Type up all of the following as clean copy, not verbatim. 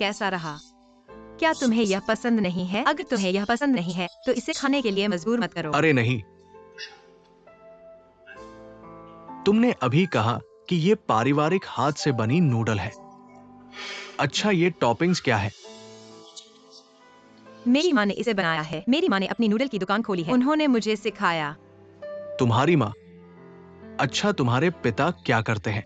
कैसा रहा? क्या तुम्हें यह पसंद नहीं है? अगर तुम्हें यह पसंद नहीं है तो इसे खाने के लिए मजबूर मत करो। अरे नहीं, तुमने अभी कहा कि ये पारिवारिक हाथ से बनी नूडल है। अच्छा, ये टॉपिंग्स क्या है? मेरी माँ ने इसे बनाया है। मेरी माँ ने अपनी नूडल की दुकान खोली है। उन्होंने मुझे सिखाया। तुम्हारी माँ? अच्छा, तुम्हारे पिता क्या करते हैं?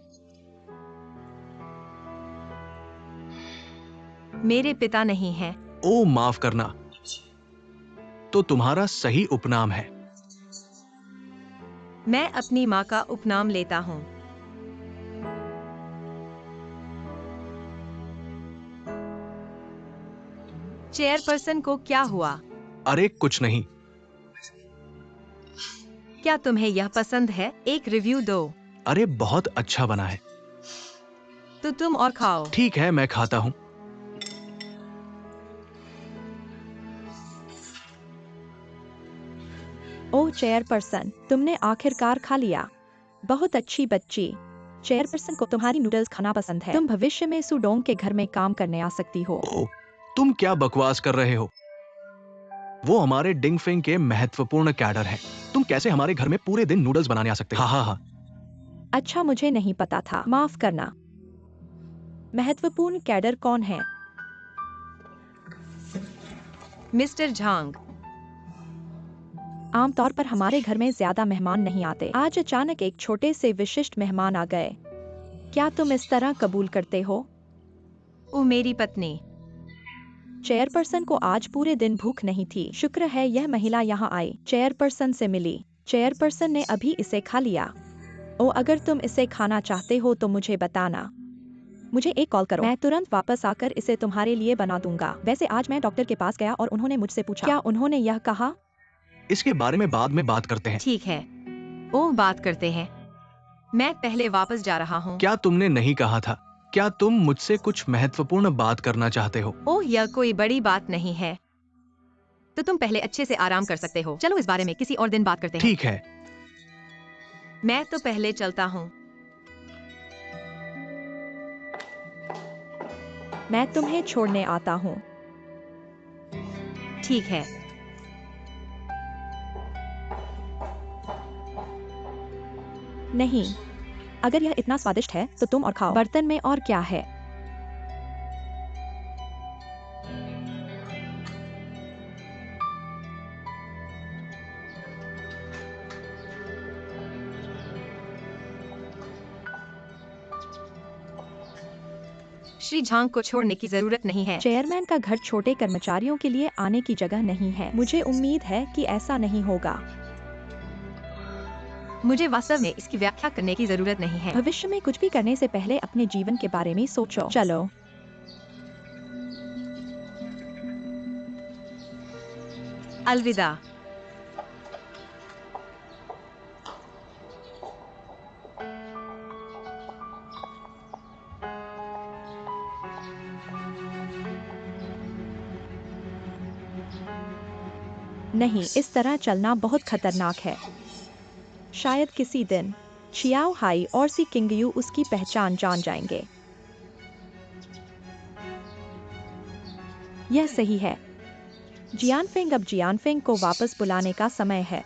मेरे पिता नहीं हैं। ओ, माफ करना। तो तुम्हारा सही उपनाम है? मैं अपनी माँ का उपनाम लेता हूँ। चेयरपर्सन को क्या हुआ? अरे कुछ नहीं। क्या तुम्हें यह पसंद है? एक रिव्यू दो। अरे बहुत अच्छा बना है। तो तुम और खाओ। ठीक है, मैं खाता हूँ। ओह चेयरपर्सन, तुमने आखिरकार खा लिया। बहुत अच्छी बच्ची। चेयरपर्सन को तुम्हारी नूडल्स खाना पसंद है। तुम भविष्य में सुडोंग के घर में काम करने आ सकती हो। ओ, तुम क्या बकवास कर रहे हो? वो हमारे डिंगफिंग के महत्वपूर्ण कैडर हैं। तुम कैसे हमारे घर में पूरे दिन नूडल्स बनाने आ सकते हो? हाँ हाँ हाँ। अच्छा, मुझे नहीं पता था, माफ करना। महत्वपूर्ण कैडर कौन है? मिस्टर झांग। आमतौर पर हमारे घर में ज्यादा मेहमान नहीं आते। आज अचानक एक छोटे से विशिष्ट मेहमान आ गए। क्या तुम इस तरह कबूल करते हो? ओ मेरी पत्नी। चेयरपर्सन को आज पूरे दिन भूख नहीं थी। शुक्र है यह महिला यहाँ आई, चेयरपर्सन से मिली। चेयरपर्सन ने अभी इसे खा लिया। ओ, अगर तुम इसे खाना चाहते हो तो मुझे बताना। मुझे एक कॉल करो, मैं तुरंत वापस आकर इसे तुम्हारे लिए बना दूंगा। वैसे आज मैं डॉक्टर के पास गया और उन्होंने मुझसे पूछा। क्या उन्होंने यह कहा? इसके बारे में बाद में बात करते हैं। ठीक है। ओ बात करते हैं। मैं पहले वापस जा रहा हूँ। क्या तुमने नहीं कहा था? क्या तुम मुझसे कुछ महत्वपूर्ण बात करना चाहते हो? ओह यह कोई बड़ी बात नहीं है। तो तुम पहले अच्छे से आराम कर सकते हो। चलो इस बारे में किसी और दिन बात करते हैं। ठीक है। मैं तो पहले चलता हूँ। मैं तुम्हें छोड़ने आता हूँ। ठीक है। नहीं, अगर यह इतना स्वादिष्ट है तो तुम और खाओ। बर्तन में और क्या है? श्री झांग को छोड़ने की जरूरत नहीं है। चेयरमैन का घर छोटे कर्मचारियों के लिए आने की जगह नहीं है। मुझे उम्मीद है कि ऐसा नहीं होगा। मुझे वास्तव में इसकी व्याख्या करने की जरूरत नहीं है। भविष्य में कुछ भी करने से पहले अपने जीवन के बारे में सोचो। चलो। अलविदा। नहीं, इस तरह चलना बहुत खतरनाक है। शायद किसी दिन चियाओ हाई और सी किंगयू उसकी पहचान जान जाएंगे। यह सही है। जियानफेंग, अब जियानफेंग को वापस बुलाने का समय है।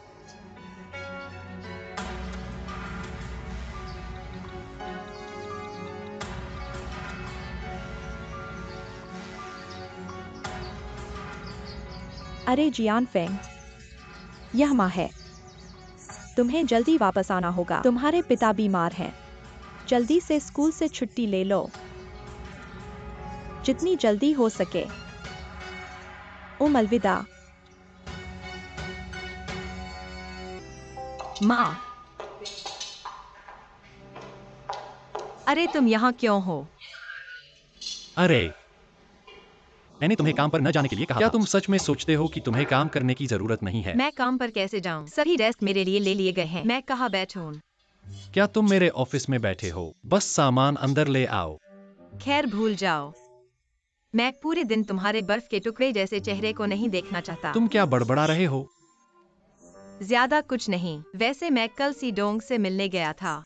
अरे जियानफेंग, यह माँ है। तुम्हें जल्दी वापस आना होगा। तुम्हारे पिता बीमार हैं। जल्दी से स्कूल से छुट्टी ले लो, जितनी जल्दी हो सके। अलविदा। माँ। अरे तुम यहाँ क्यों हो? अरे, मैंने तुम्हें काम पर न जाने के लिए कहा। क्या तुम सच में सोचते हो कि तुम्हें काम करने की जरूरत नहीं है? मैं काम पर कैसे जाऊँ? सभी डेस्क मेरे लिए ले लिए गए हैं। मैं कहाँ बैठूं? क्या तुम मेरे ऑफिस में बैठे हो? बस सामान अंदर ले आओ। खैर भूल जाओ। मैं पूरे दिन तुम्हारे बर्फ के टुकड़े जैसे चेहरे को नहीं देखना चाहता। तुम क्या बड़बड़ा रहे हो? ज्यादा कुछ नहीं। वैसे मैं कल सीडोंग से मिलने गया था।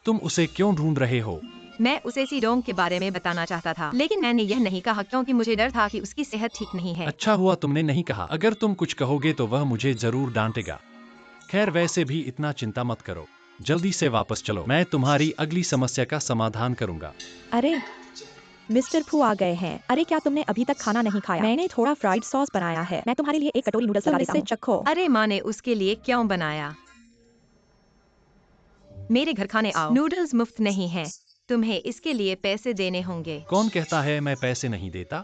तुम उसे क्यों ढूंढ रहे हो? मैं उसे सीडोंग के बारे में बताना चाहता था, लेकिन मैंने यह नहीं कहा क्योंकि मुझे डर था कि उसकी सेहत ठीक नहीं है। अच्छा हुआ तुमने नहीं कहा। अगर तुम कुछ कहोगे तो वह मुझे जरूर डांटेगा। खैर, वैसे भी इतना चिंता मत करो। जल्दी से वापस चलो, मैं तुम्हारी अगली समस्या का समाधान करूंगा। अरे मिस्टर फू आ गए हैं। अरे क्या तुमने अभी तक खाना नहीं खाया? मैंने थोड़ा फ्राइड सॉस बनाया है, मैं तुम्हारे लिए एक कटोरी नूडल्स लगा देता हूँ, चखो। अरे माँ ने उसके लिए क्यों बनाया? मेरे घर खाने आओ, नूडल्स मुफ्त नहीं है, तुम्हें इसके लिए पैसे देने होंगे। कौन कहता है मैं पैसे नहीं देता?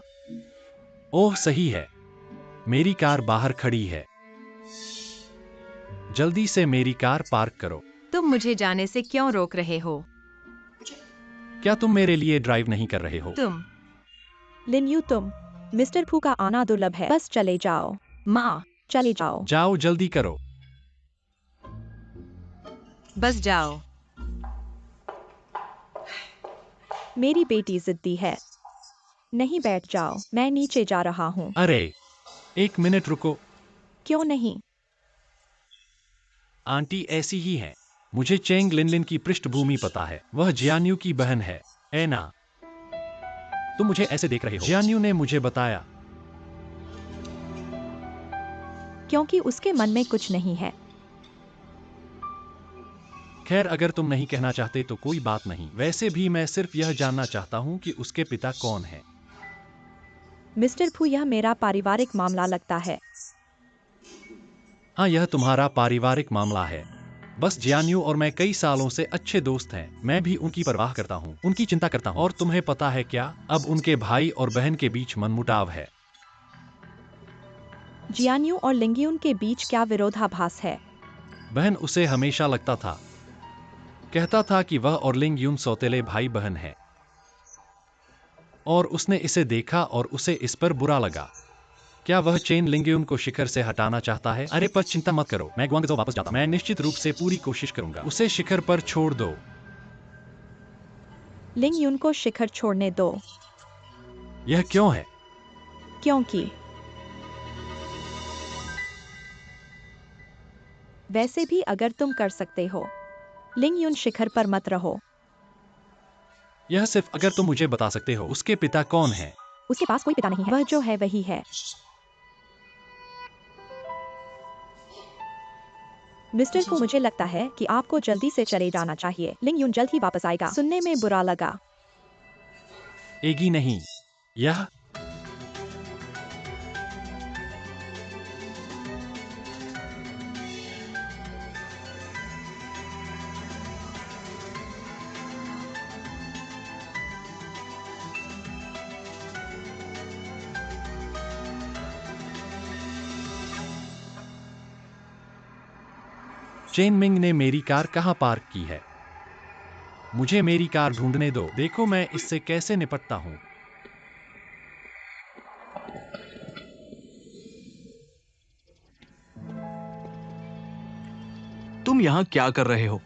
ओह सही है, मेरी कार बाहर खड़ी है। जल्दी से मेरी कार पार्क करो। तुम मुझे जाने से क्यों रोक रहे हो? क्या तुम मेरे लिए ड्राइव नहीं कर रहे हो? तुम लिन यू, तुम मिस्टर फू का आना दुर्लभ है, बस चले जाओ। माँ, चले जाओ। जाओ, जल्दी करो। बस जाओ। मेरी बेटी जिद्दी है। नहीं, बैठ जाओ, मैं नीचे जा रहा हूँ। अरे एक मिनट रुको। क्यों नहीं? आंटी ऐसी ही है। मुझे चेंग लिनलिन की पृष्ठभूमि पता है। वह जियान्यू की बहन है। एना, तुम मुझे ऐसे देख रहे हो? जियान्यू ने मुझे बताया। क्योंकि उसके मन में कुछ नहीं है। खैर, अगर तुम नहीं कहना चाहते तो कोई बात नहीं। वैसे भी मैं सिर्फ यह जानना चाहता हूँ कि उसके पिता कौन है। मिस्टर फू, यह मेरा पारिवारिक मामला लगता है। हाँ, यह तुम्हारा पारिवारिक मामला है। बस जियान्यू और मैं कई सालों से अच्छे दोस्त हैं। मैं भी उनकी परवाह करता हूँ, उनकी चिंता करता हूँ। और तुम्हें पता है क्या, अब उनके भाई और बहन के बीच मनमुटाव है। जियान्यू और लिंगयून के बीच क्या विरोधाभास है? बहन उसे हमेशा लगता था, कहता था कि वह और लिंग यून सौतेले भाई बहन है। और उसने इसे देखा और उसे इस पर बुरा लगा। क्या वह चेन लिंगयून को शिखर से हटाना चाहता है? अरे पर चिंता मत करो, मैं ग्वांगझो वापस जाता हूं। मैं निश्चित रूप से पूरी कोशिश करूंगा। उसे शिखर पर छोड़ दो। लिंगयून को शिखर छोड़ने दो। यह क्यों है? क्योंकि वैसे भी अगर तुम कर सकते हो, लिंगयून शिखर पर मत रहो। यह सिर्फ अगर तुम मुझे बता सकते हो उसके पिता कौन है। उसके पास कोई पिता नहीं है, वह जो है वही है। मिस्टर फू, मुझे लगता है कि आपको जल्दी से चले जाना चाहिए। लिंगयून जल्द ही वापस आएगा। सुनने में बुरा लगा। एगी नहीं, यह चेन मिंग ने मेरी कार कहाँ पार्क की है? मुझे मेरी कार ढूंढने दो। देखो मैं इससे कैसे निपटता हूँ। तुम यहाँ क्या कर रहे हो?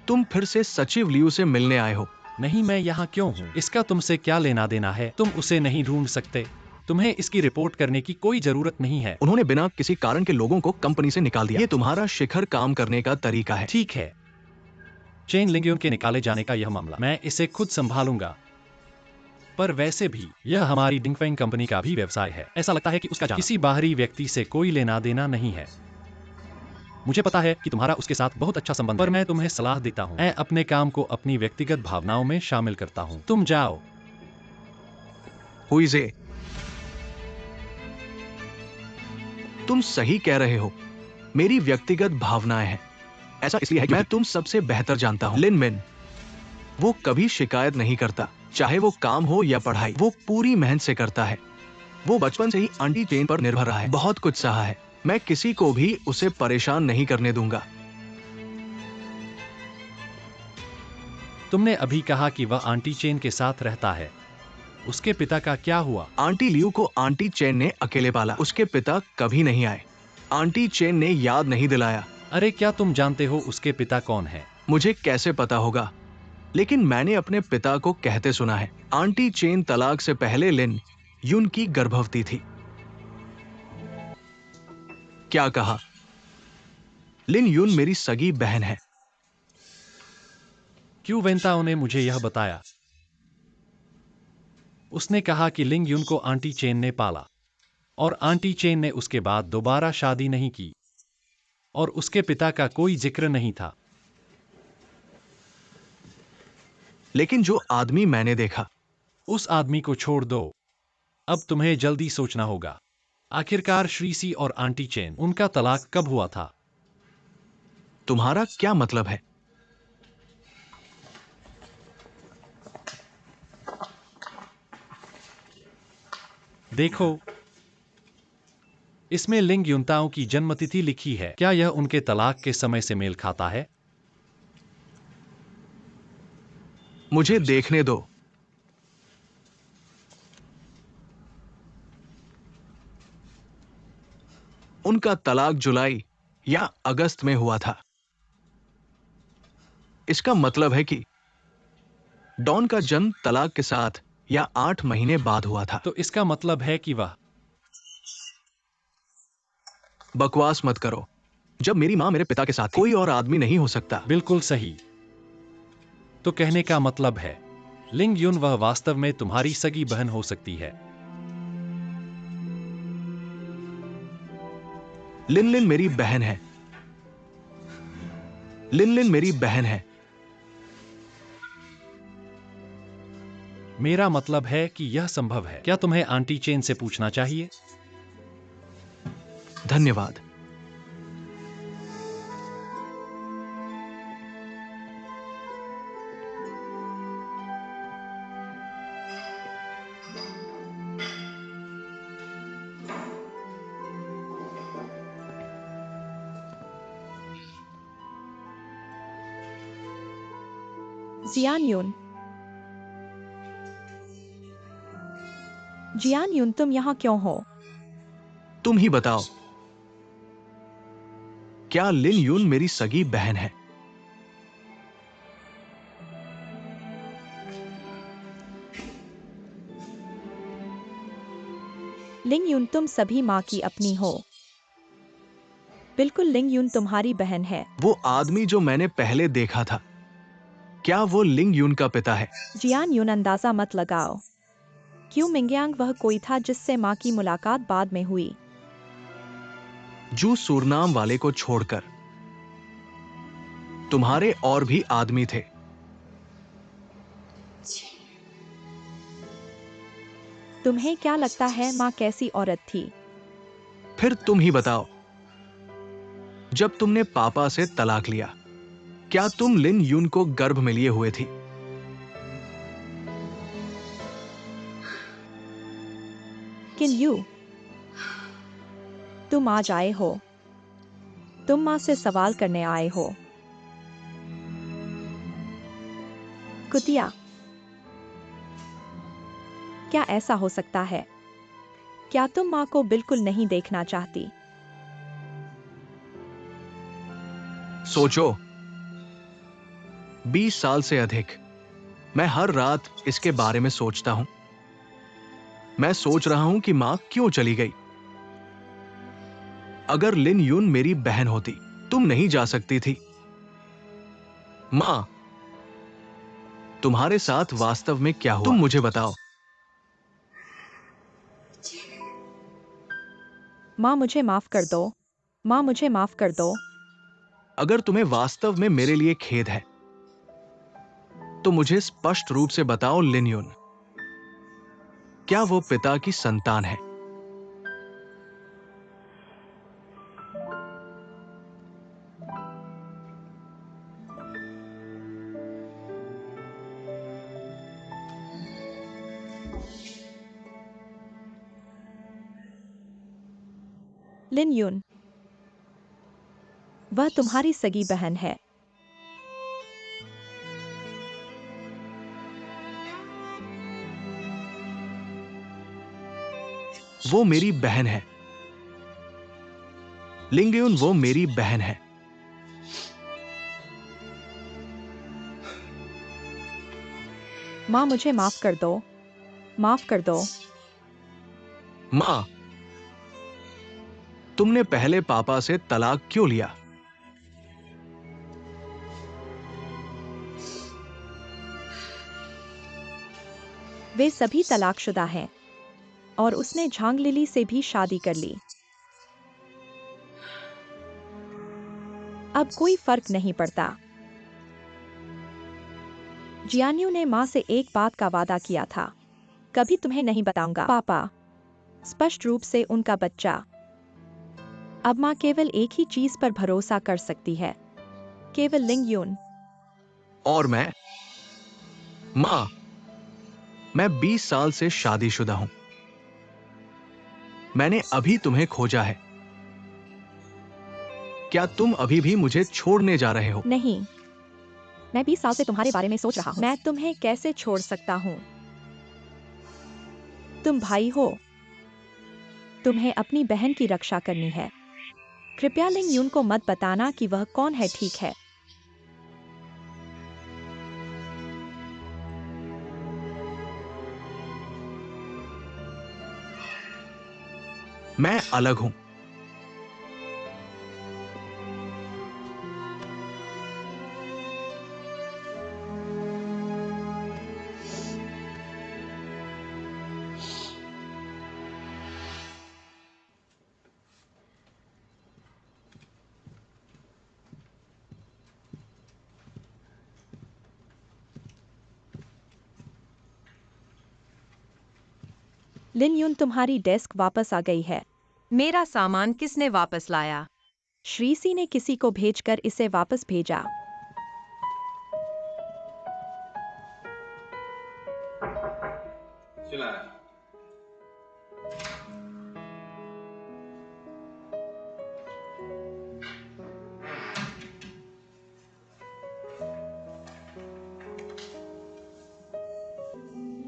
तुम फिर से सचिव लियू से मिलने आए हो? नहीं, मैं यहाँ क्यों हूँ इसका तुमसे क्या लेना देना है? तुम उसे नहीं ढूंढ सकते। तुम्हें इसकी रिपोर्ट करने की कोई जरूरत नहीं है। उन्होंने बिना किसी कारण के लोगों को कंपनी से निकाल दिया। ये तुम्हारा शिखर काम करने का तरीका है। ठीक है, चेन लिंगयून के निकाले जाने का यह मामला मैं इसे खुद संभालूंगा। पर वैसे भी यह हमारी डिंगफेंग कंपनी का भी व्यवसाय है। ऐसा लगता है कि उसका किसी बाहरी व्यक्ति से कोई लेना देना नहीं है। मुझे पता है कि तुम्हारा उसके साथ बहुत अच्छा संबंध है, पर मैं तुम्हें सलाह देता हूँ, मैं अपने काम को अपनी व्यक्तिगत भावनाओं में शामिल करता हूँ। तुम जाओ। हुईजे, तुम सही कह रहे हो। मेरी व्यक्तिगत भावनाएं हैं। ऐसा इसलिए है कि मैं तुम सबसे बेहतर जानता हूं। लिन मिन, वो कभी शिकायत नहीं करता, चाहे वो काम हो या पढ़ाई। वो पूरी मेहनत से करता है। वो बचपन से ही आंटी चेन पर निर्भर रहा है, बहुत कुछ सहा है। मैं किसी को भी उसे परेशान नहीं करने दूंगा। तुमने अभी कहा कि वह आंटी चेन के साथ रहता है। उसके पिता का क्या हुआ? आंटी लियू को आंटी चेन ने अकेले पाला। उसके पिता कभी नहीं आए। आंटी चेन ने याद नहीं दिलाया। अरे क्या तुम जानते हो उसके पिता कौन है? मुझे कैसे पता होगा, लेकिन मैंने अपने पिता को कहते सुना है। आंटी चेन तलाक से पहले लिन यून की गर्भवती थी। क्या कहा? लिन यून मेरी सगी बहन है। क्यों वेंताओ ने मुझे यह बताया? उसने कहा कि लिंग युन को आंटी चेन ने पाला और आंटी चेन ने उसके बाद दोबारा शादी नहीं की और उसके पिता का कोई जिक्र नहीं था। लेकिन जो आदमी मैंने देखा, उस आदमी को छोड़ दो। अब तुम्हें जल्दी सोचना होगा। आखिरकार श्री सी और आंटी चेन, उनका तलाक कब हुआ था? तुम्हारा क्या मतलब है? देखो, इसमें लिंग युनताओं की जन्मतिथि लिखी है। क्या यह उनके तलाक के समय से मेल खाता है? मुझे देखने दो। उनका तलाक जुलाई या अगस्त में हुआ था। इसका मतलब है कि डॉन का जन्म तलाक के 7 या 8 महीने बाद हुआ था। तो इसका मतलब है कि वह बकवास मत करो। जब मेरी मां मेरे पिता के साथ थी, कोई और आदमी नहीं हो सकता। बिल्कुल सही। तो कहने का मतलब है, लिंग युन वह वास्तव में तुम्हारी सगी बहन हो सकती है। लिन लिन मेरी बहन है। लिन लिन मेरी बहन है। मेरा मतलब है कि यह संभव है। क्या तुम्हें आंटी चेन से पूछना चाहिए? धन्यवाद। जियान युन। जियान युन, तुम यहाँ क्यों हो? तुम ही बताओ, क्या लिन यून मेरी सगी बहन है? लिंग युन, तुम सभी माँ की अपनी हो। बिल्कुल, लिंग युन तुम्हारी बहन है। वो आदमी जो मैंने पहले देखा था, क्या वो लिंग यून का पिता है? जियान युन, अंदाजा मत लगाओ। क्यों मिंगयांग वह कोई था जिससे माँ की मुलाकात बाद में हुई। जू सुरनाम वाले को छोड़कर तुम्हारे और भी आदमी थे। तुम्हें क्या लगता है माँ कैसी औरत थी? फिर तुम ही बताओ, जब तुमने पापा से तलाक लिया, क्या तुम लिन यून को गर्भ में लिए हुए थी? किन यू, तुम आज आए हो। तुम माँ से सवाल करने आए हो। कुतिया, क्या ऐसा हो सकता है? क्या तुम माँ को बिल्कुल नहीं देखना चाहती? सोचो, 20 साल से अधिक मैं हर रात इसके बारे में सोचता हूं। मैं सोच रहा हूं कि मां क्यों चली गई। अगर लिन यून मेरी बहन होती, तुम नहीं जा सकती थी। मां, तुम्हारे साथ वास्तव में क्या हुआ? तुम मुझे बताओ। माँ, मुझे माफ कर दो। माँ, मुझे माफ कर दो। अगर तुम्हें वास्तव में मेरे लिए खेद है, तो मुझे स्पष्ट रूप से बताओ, लिन यून, क्या वो पिता की संतान है? लिन यून, वह तुम्हारी सगी बहन है। वो मेरी बहन है। लिंग यून, वो मेरी बहन है। माँ, मुझे माफ कर दो। माफ कर दो। मां, तुमने पहले पापा से तलाक क्यों लिया? वे सभी तलाकशुदा हैं और उसने झांग लिली से भी शादी कर ली। अब कोई फर्क नहीं पड़ता। जियान्यू ने माँ से एक बात का वादा किया था, कभी तुम्हें नहीं बताऊंगा। पापा, स्पष्ट रूप से उनका बच्चा। अब माँ केवल एक ही चीज पर भरोसा कर सकती है, केवल लिंग यून। और माँ, मैं 20 साल से शादीशुदा हूं। मैंने अभी तुम्हें खोजा है। क्या तुम अभी भी मुझे छोड़ने जा रहे हो? नहीं, मैं 20 साल से तुम्हारे बारे में सोच रहा हूँ। मैं तुम्हें कैसे छोड़ सकता हूँ? तुम भाई हो, तुम्हें अपनी बहन की रक्षा करनी है। कृपया लिंग यून को मत बताना कि वह कौन है, ठीक है? मैं अलग हूं। लिन यून, तुम्हारी डेस्क वापस आ गई है। मेरा सामान किसने वापस लाया? श्रीसी ने किसी को भेजकर इसे वापस भेजा।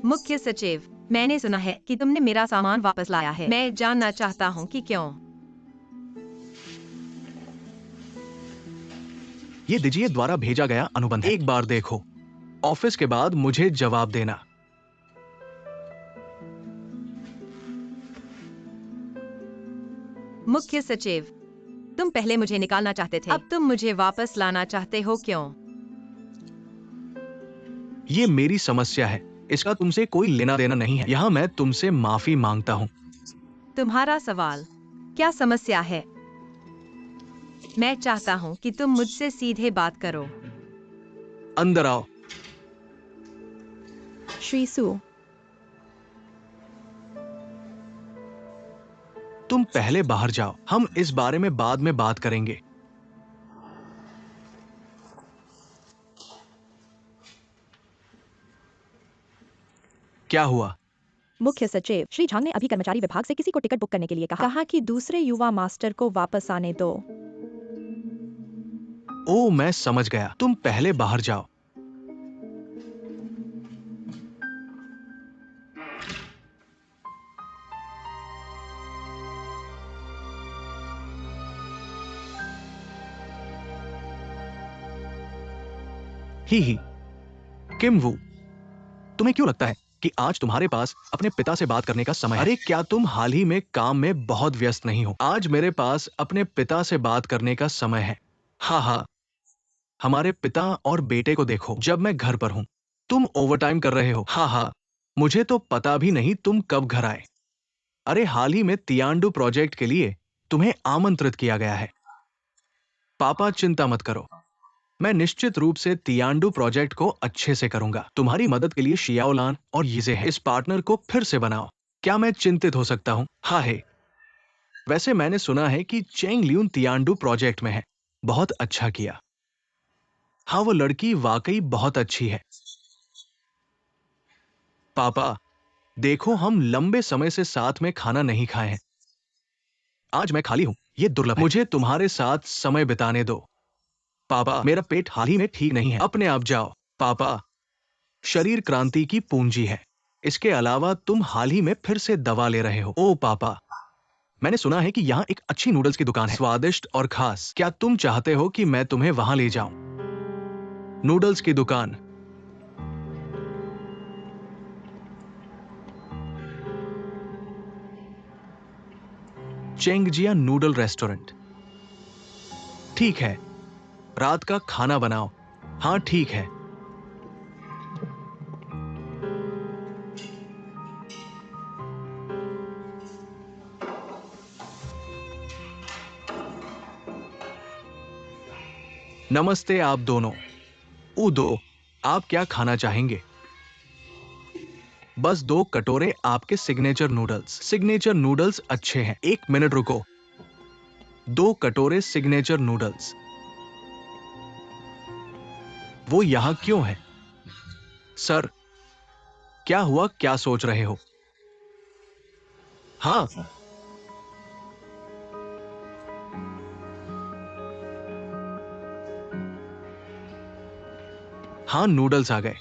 मुख्य सचिव, मैंने सुना है कि तुमने मेरा सामान वापस लाया है। मैं जानना चाहता हूँ कि क्यों। ये दीजिए द्वारा भेजा गया अनुबंध है। एक बार देखो, ऑफिस के बाद मुझे जवाब देना। मुख्य सचिव, तुम पहले मुझे निकालना चाहते थे, अब तुम मुझे वापस लाना चाहते हो, क्यों? ये मेरी समस्या है, इसका तुमसे कोई लेना देना नहीं है। यहाँ मैं तुमसे माफी मांगता हूँ। तुम्हारा सवाल, क्या समस्या है? मैं चाहता हूँ कि तुम मुझसे सीधे बात करो। अंदर आओ। श्रीसु, तुम पहले बाहर जाओ, हम इस बारे में बाद में बात करेंगे। क्या हुआ? मुख्य सचिव श्री झांग ने अभी कर्मचारी विभाग से किसी को टिकट बुक करने के लिए कहा कि दूसरे युवा मास्टर को वापस आने दो। ओ, मैं समझ गया। तुम पहले बाहर जाओ। ही किम वू, तुम्हें क्यों लगता है कि आज तुम्हारे पास अपने पिता से बात करने का समय है? अरे क्या तुम हाल ही में काम में बहुत व्यस्त नहीं हो? आज मेरे पास अपने पिता से बात करने का समय है। हाँ हाँ, हमारे पिता और बेटे को देखो जब मैं घर पर हूं। तुम ओवरटाइम कर रहे हो। हाँ हाँ, मुझे तो पता भी नहीं तुम कब घर आए। अरे हाल ही में तियांडू प्रोजेक्ट के लिए तुम्हें आमंत्रित किया गया है। पापा चिंता मत करो, मैं निश्चित रूप से तियांडू प्रोजेक्ट को अच्छे से करूंगा। तुम्हारी मदद के लिए शियाओलान और यीजे है। इस पार्टनर को फिर से बनाओ। क्या मैं चिंतित हो सकता हूं? हाँ है। वैसे मैंने सुना है कि चेंग लियून तियांडू प्रोजेक्ट में है। बहुत अच्छा किया। हाँ, वो लड़की वाकई बहुत अच्छी है। पापा देखो, हम लंबे समय से साथ में खाना नहीं खाए हैं। आज मैं खाली हूं, ये दुर्लभ है। मुझे तुम्हारे साथ समय बिताने दो। पापा मेरा पेट हाल ही में ठीक नहीं है। अपने आप जाओ। पापा, शरीर क्रांति की पूंजी है। इसके अलावा तुम हाल ही में फिर से दवा ले रहे हो। ओ पापा, मैंने सुना है कि यहाँ एक अच्छी नूडल्स की दुकान है, स्वादिष्ट और खास। क्या तुम चाहते हो कि मैं तुम्हें वहां ले जाऊं? नूडल्स की दुकान। चेंगजिया नूडल रेस्टोरेंट। ठीक है, रात का खाना बनाओ। हाँ ठीक है। नमस्ते आप दोनों। उदो, आप क्या खाना चाहेंगे? बस 2 कटोरे आपके सिग्नेचर नूडल्स। सिग्नेचर नूडल्स अच्छे हैं। 1 मिनट रुको। 2 कटोरे सिग्नेचर नूडल्स। वो यहां क्यों है? सर, क्या हुआ? क्या सोच रहे हो? हाँ, हाँ, नूडल्स आ गए।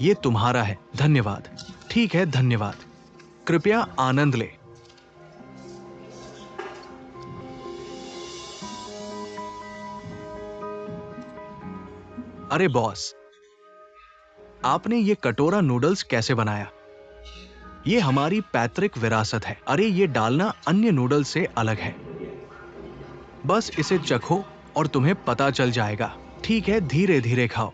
ये तुम्हारा है। धन्यवाद। ठीक है, धन्यवाद। कृपया आनंद ले। अरे बॉस, आपने ये कटोरा नूडल्स कैसे बनाया? ये हमारी पैतृक विरासत है। अरे ये डालना अन्य नूडल्स से अलग है। बस इसे चखो और तुम्हें पता चल जाएगा। ठीक है, धीरे धीरे खाओ।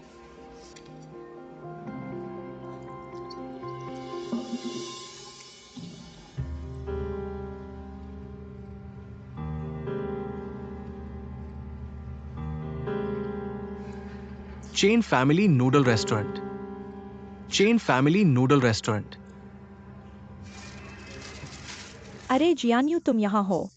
Chain family noodle restaurant. Chain family noodle restaurant. अरे जियान्यू, तुम यहाँ हो।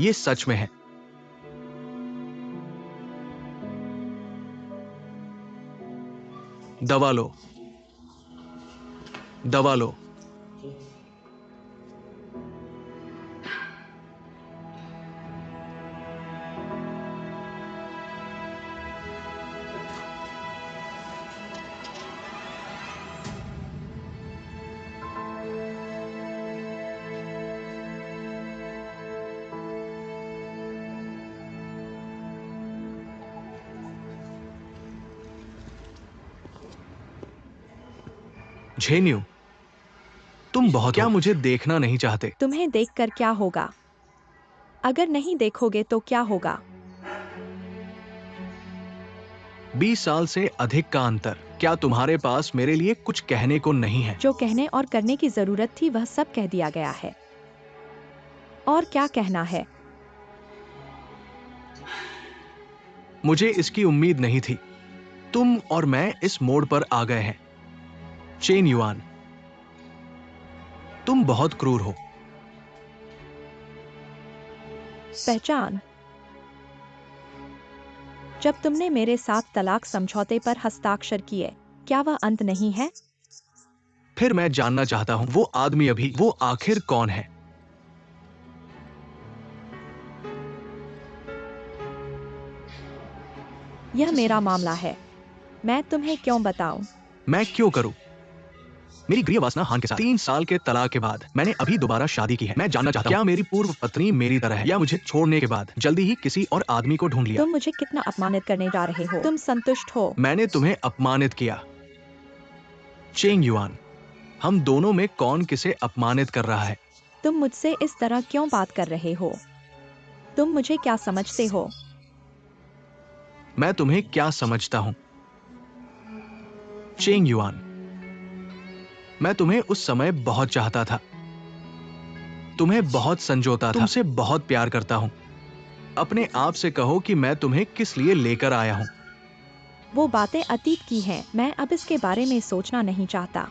ये सच में है। दवा लो। दवा लो। झेन्यू, तुम बहुत क्या मुझे देखना नहीं चाहते? तुम्हें देखकर क्या होगा? अगर नहीं देखोगे तो क्या होगा? 20 साल से अधिक का अंतर। क्या तुम्हारे पास मेरे लिए कुछ कहने को नहीं है? जो कहने और करने की जरूरत थी वह सब कह दिया गया है। और क्या कहना है? मुझे इसकी उम्मीद नहीं थी। तुम और मैं इस मोड़ पर आ गए हैं। चेन युआन, तुम बहुत क्रूर हो। पहचान। जब तुमने मेरे साथ तलाक समझौते पर हस्ताक्षर किए, क्या वह अंत नहीं है? फिर मैं जानना चाहता हूं, वो आदमी अभी, वो आखिर कौन है? यह मेरा मामला है। मैं तुम्हें क्यों बताऊं? मैं क्यों करूं? मेरी गृह वासना हान के साथ 3 साल के तलाक के बाद मैंने अभी दोबारा शादी की है। मैं जानना चाहता हूं, क्या मेरी पूर्व पत्नी मेरी तरह है, या मुझे छोड़ने के बाद जल्दी ही किसी और आदमी को ढूंढ लिया? तुम मुझे कितना अपमानित करने जा रहे हो? तुम संतुष्ट हो? मैंने तुम्हें अपमानित किया। चेंग युआन, हम दोनों में कौन किसे अपमानित कर रहा है? तुम मुझसे इस तरह क्यों बात कर रहे हो? तुम मुझे क्या समझते हो? मैं तुम्हें क्या समझता हूं? चेंग युआन, मैं तुम्हें उस समय बहुत चाहता था। तुम्हें बहुत संजोता था। तुमसे बहुत प्यार करता हूं। अपने आप से कहो कि मैं तुम्हें किस लिए लेकर आया हूं। वो बातें अतीत की हैं। मैं अब इसके बारे में सोचना नहीं चाहता।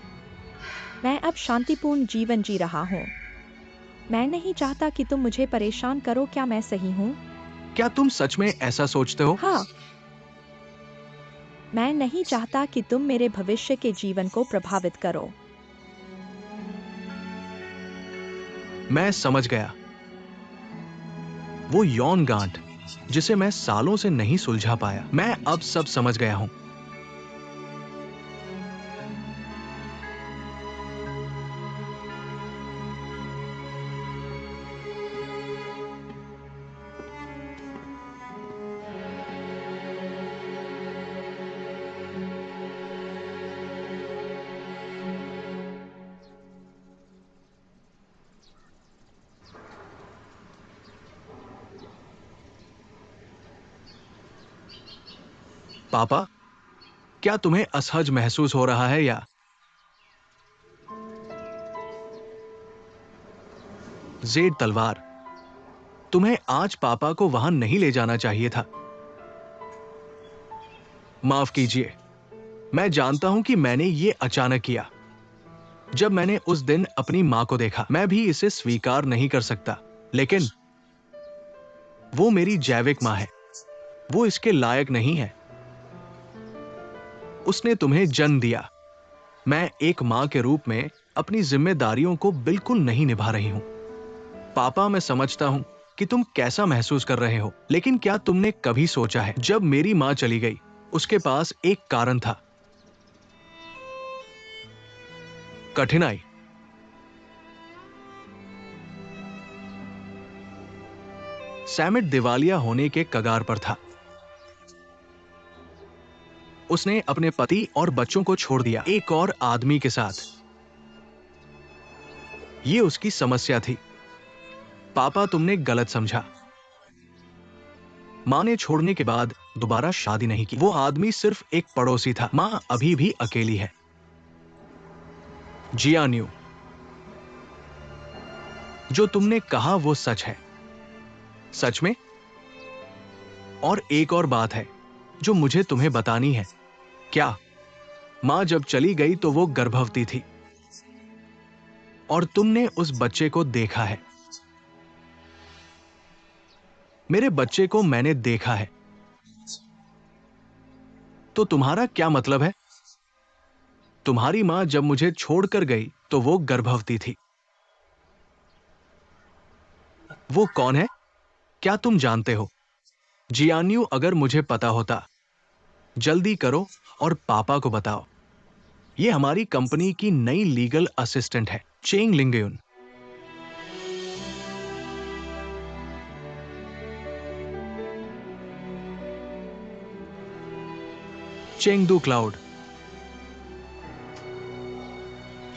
मैं अब शांतिपूर्ण जीवन जी रहा हूँ। मैं नहीं चाहता कि तुम मुझे परेशान करो। क्या मैं सही हूँ? क्या तुम सच में ऐसा सोचते हो? हाँ। मैं नहीं चाहता कि तुम मेरे भविष्य के जीवन को प्रभावित करो। मैं समझ गया। वो यौन गांठ, जिसे मैं सालों से नहीं सुलझा पाया। मैं अब सब समझ गया हूं। पापा, क्या तुम्हें असहज महसूस हो रहा है या? जेड तलवार, तुम्हें आज पापा को वहां नहीं ले जाना चाहिए था। माफ कीजिए, मैं जानता हूं कि मैंने ये अचानक किया। जब मैंने उस दिन अपनी मां को देखा, मैं भी इसे स्वीकार नहीं कर सकता, लेकिन वो मेरी जैविक मां है। वो इसके लायक नहीं है। उसने तुम्हें जन्म दिया। मैं एक मां के रूप में अपनी जिम्मेदारियों को बिल्कुल नहीं निभा रही हूं। पापा, मैं समझता हूं कि तुम कैसा महसूस कर रहे हो, लेकिन क्या तुमने कभी सोचा है, जब मेरी मां चली गई, उसके पास एक कारण था। कठिनाई। सैमिट दिवालिया होने के कगार पर था। उसने अपने पति और बच्चों को छोड़ दिया, एक और आदमी के साथ। ये उसकी समस्या थी। पापा, तुमने गलत समझा। मां ने छोड़ने के बाद दोबारा शादी नहीं की। वो आदमी सिर्फ एक पड़ोसी था। मां अभी भी अकेली है। जियान्यू, जो तुमने कहा वो सच है। सच में। और एक और बात है जो मुझे तुम्हें बतानी है। क्या मां जब चली गई तो वो गर्भवती थी, और तुमने उस बच्चे को देखा है। मेरे बच्चे को मैंने देखा है। तो तुम्हारा क्या मतलब है? तुम्हारी मां जब मुझे छोड़कर गई तो वो गर्भवती थी। वो कौन है? क्या तुम जानते हो? जियान्यू, अगर मुझे पता होता। जल्दी करो और पापा को बताओ। ये हमारी कंपनी की नई लीगल असिस्टेंट है, चेंग लिंगयुन। चेंगदू क्लाउड,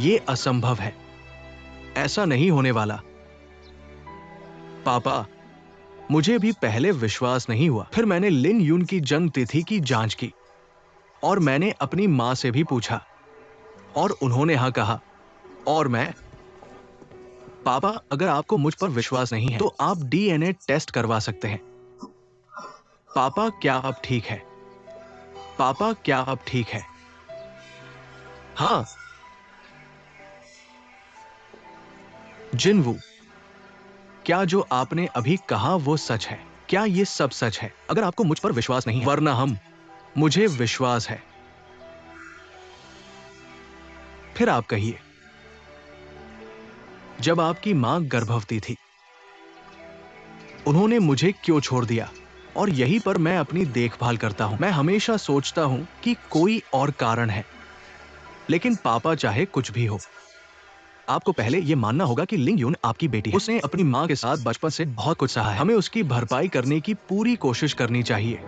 ये असंभव है। ऐसा नहीं होने वाला। पापा, मुझे भी पहले विश्वास नहीं हुआ। फिर मैंने लिन यून की जन्म तिथि की जांच की, और मैंने अपनी मां से भी पूछा, और उन्होंने हाँ कहा। और मैं। पापा, अगर आपको मुझ पर विश्वास नहीं है तो आप डीएनए टेस्ट करवा सकते हैं। पापा, क्या आप ठीक है? पापा, क्या आप ठीक है? हाँ। जिनवू, क्या जो आपने अभी कहा वो सच है? क्या ये सब सच है? अगर आपको मुझ पर विश्वास नहीं है, वरना हम। मुझे विश्वास है। फिर आप कहिए। जब आपकी मां गर्भवती थी, उन्होंने मुझे क्यों छोड़ दिया? और यहीं पर मैं अपनी देखभाल करता हूं। मैं हमेशा सोचता हूं कि कोई और कारण है, लेकिन पापा, चाहे कुछ भी हो, आपको पहले यह मानना होगा कि लिंग यून आपकी बेटी है। उसने अपनी मां के साथ बचपन से बहुत कुछ सहा है। हमें उसकी भरपाई करने की पूरी कोशिश करनी चाहिए।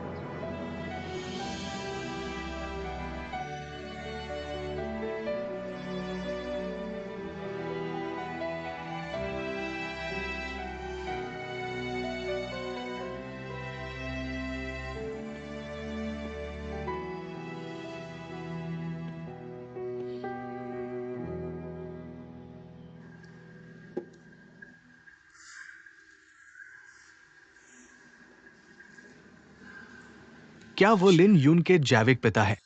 क्या वो लिन यून के जैविक पिता है?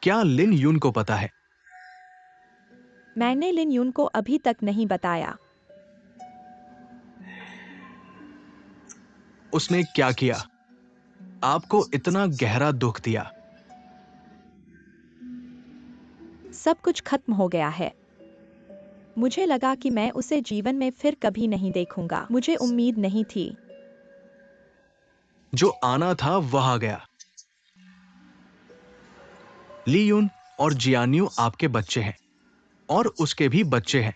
क्या लिन यून को पता है? मैंने लिन यून को अभी तक नहीं बताया। उसने क्या किया? आपको इतना गहरा दुख दिया? सब कुछ खत्म हो गया है। मुझे लगा कि मैं उसे जीवन में फिर कभी नहीं देखूंगा। मुझे उम्मीद नहीं थी। जो आना था वह आ गया। ली यून और जियान्यू आपके बच्चे हैं और उसके भी बच्चे हैं।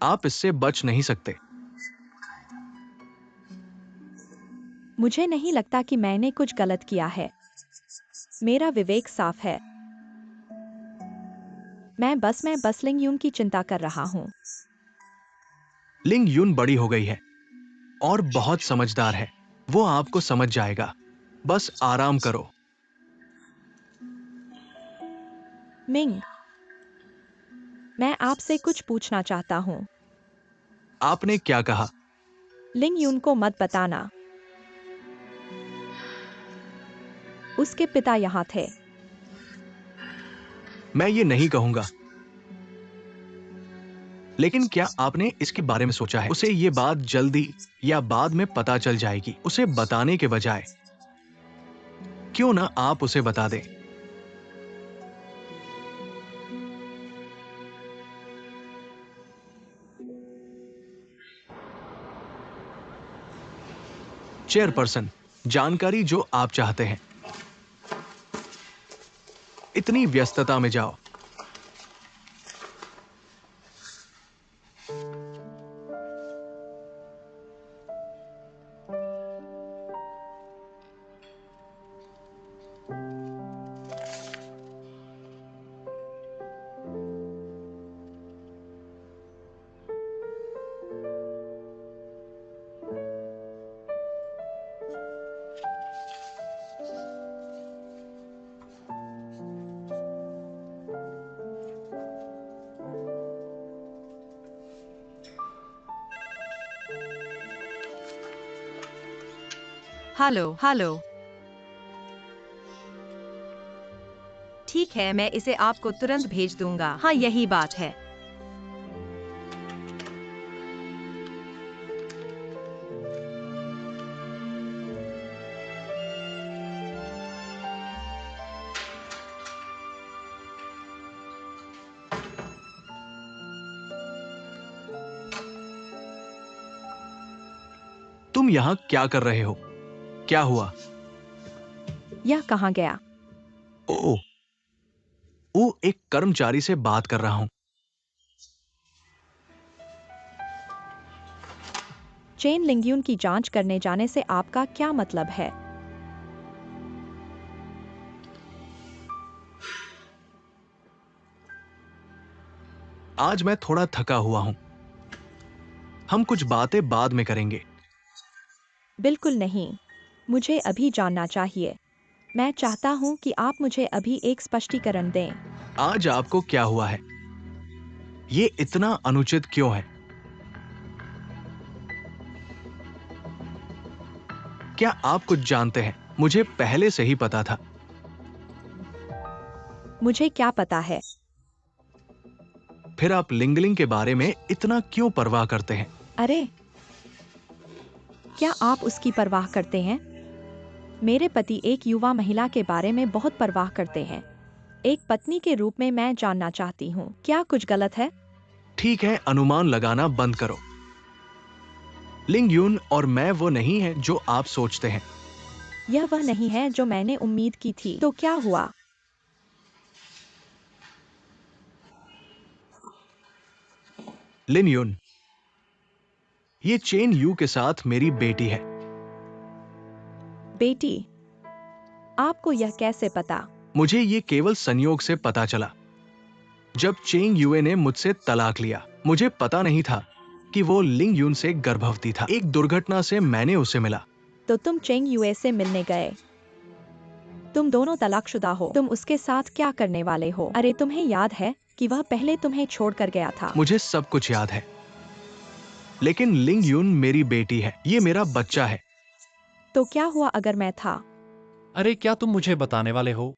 आप इससे बच नहीं सकते। मुझे नहीं लगता कि मैंने कुछ गलत किया है। मेरा विवेक साफ है। मैं बस लिंग यून की चिंता कर रहा हूँ। लिंग यून बड़ी हो गई है और बहुत समझदार है। वो आपको समझ जाएगा। बस आराम करो। मिंग, मैं आपसे कुछ पूछना चाहता हूँ। आपने क्या कहा? लिंग यून को मत बताना। उसके पिता यहाँ थे। मैं ये नहीं कहूंगा। लेकिन क्या आपने इसके बारे में सोचा है? उसे ये बात जल्दी या बाद में पता चल जाएगी। उसे बताने के बजाय क्यों ना आप उसे बता दें। चेयरपर्सन, जानकारी जो आप चाहते हैं। इतनी व्यस्तता में जाओ। Hello hello. ठीक है, मैं इसे आपको तुरंत भेज दूंगा। हाँ, यही बात है। तुम यहां क्या कर रहे हो? क्या हुआ? यह कहाँ गया? ओ, एक कर्मचारी से बात कर रहा हूं। चेन लिंग्यून की जांच करने जाने से आपका क्या मतलब है? आज मैं थोड़ा थका हुआ हूं। हम कुछ बातें बाद में करेंगे। बिल्कुल नहीं। मुझे अभी जानना चाहिए। मैं चाहता हूँ कि आप मुझे अभी एक स्पष्टीकरण दें। आज आपको क्या हुआ है? ये इतना अनुचित क्यों है? क्या आप कुछ जानते हैं? मुझे पहले से ही पता था। मुझे क्या पता है? फिर आप लिंगलिंग के बारे में इतना क्यों परवाह करते हैं? अरे, क्या आप उसकी परवाह करते हैं? मेरे पति एक युवा महिला के बारे में बहुत परवाह करते हैं। एक पत्नी के रूप में मैं जानना चाहती हूँ, क्या कुछ गलत है? ठीक है, अनुमान लगाना बंद करो। लिंग यून और मैं वो नहीं है जो आप सोचते हैं। यह वह नहीं है जो मैंने उम्मीद की थी। तो क्या हुआ? लिन यून, ये चेन यू के साथ मेरी बेटी है। बेटी? आपको यह कैसे पता? मुझे ये केवल संयोग से पता चला। जब चेंग यूए ने मुझसे तलाक लिया, मुझे पता नहीं था कि वो लिंग यून से गर्भवती था। एक दुर्घटना से मैंने उसे मिला। तो तुम चेंग यूए से मिलने गए। तुम दोनों तलाकशुदा हो। तुम उसके साथ क्या करने वाले हो? अरे, तुम्हें याद है कि वह पहले तुम्हें छोड़कर गया था। मुझे सब कुछ याद है, लेकिन लिंग यून मेरी बेटी है। ये मेरा बच्चा है। तो क्या हुआ अगर मैं था? अरे, क्या तुम मुझे बताने वाले हो?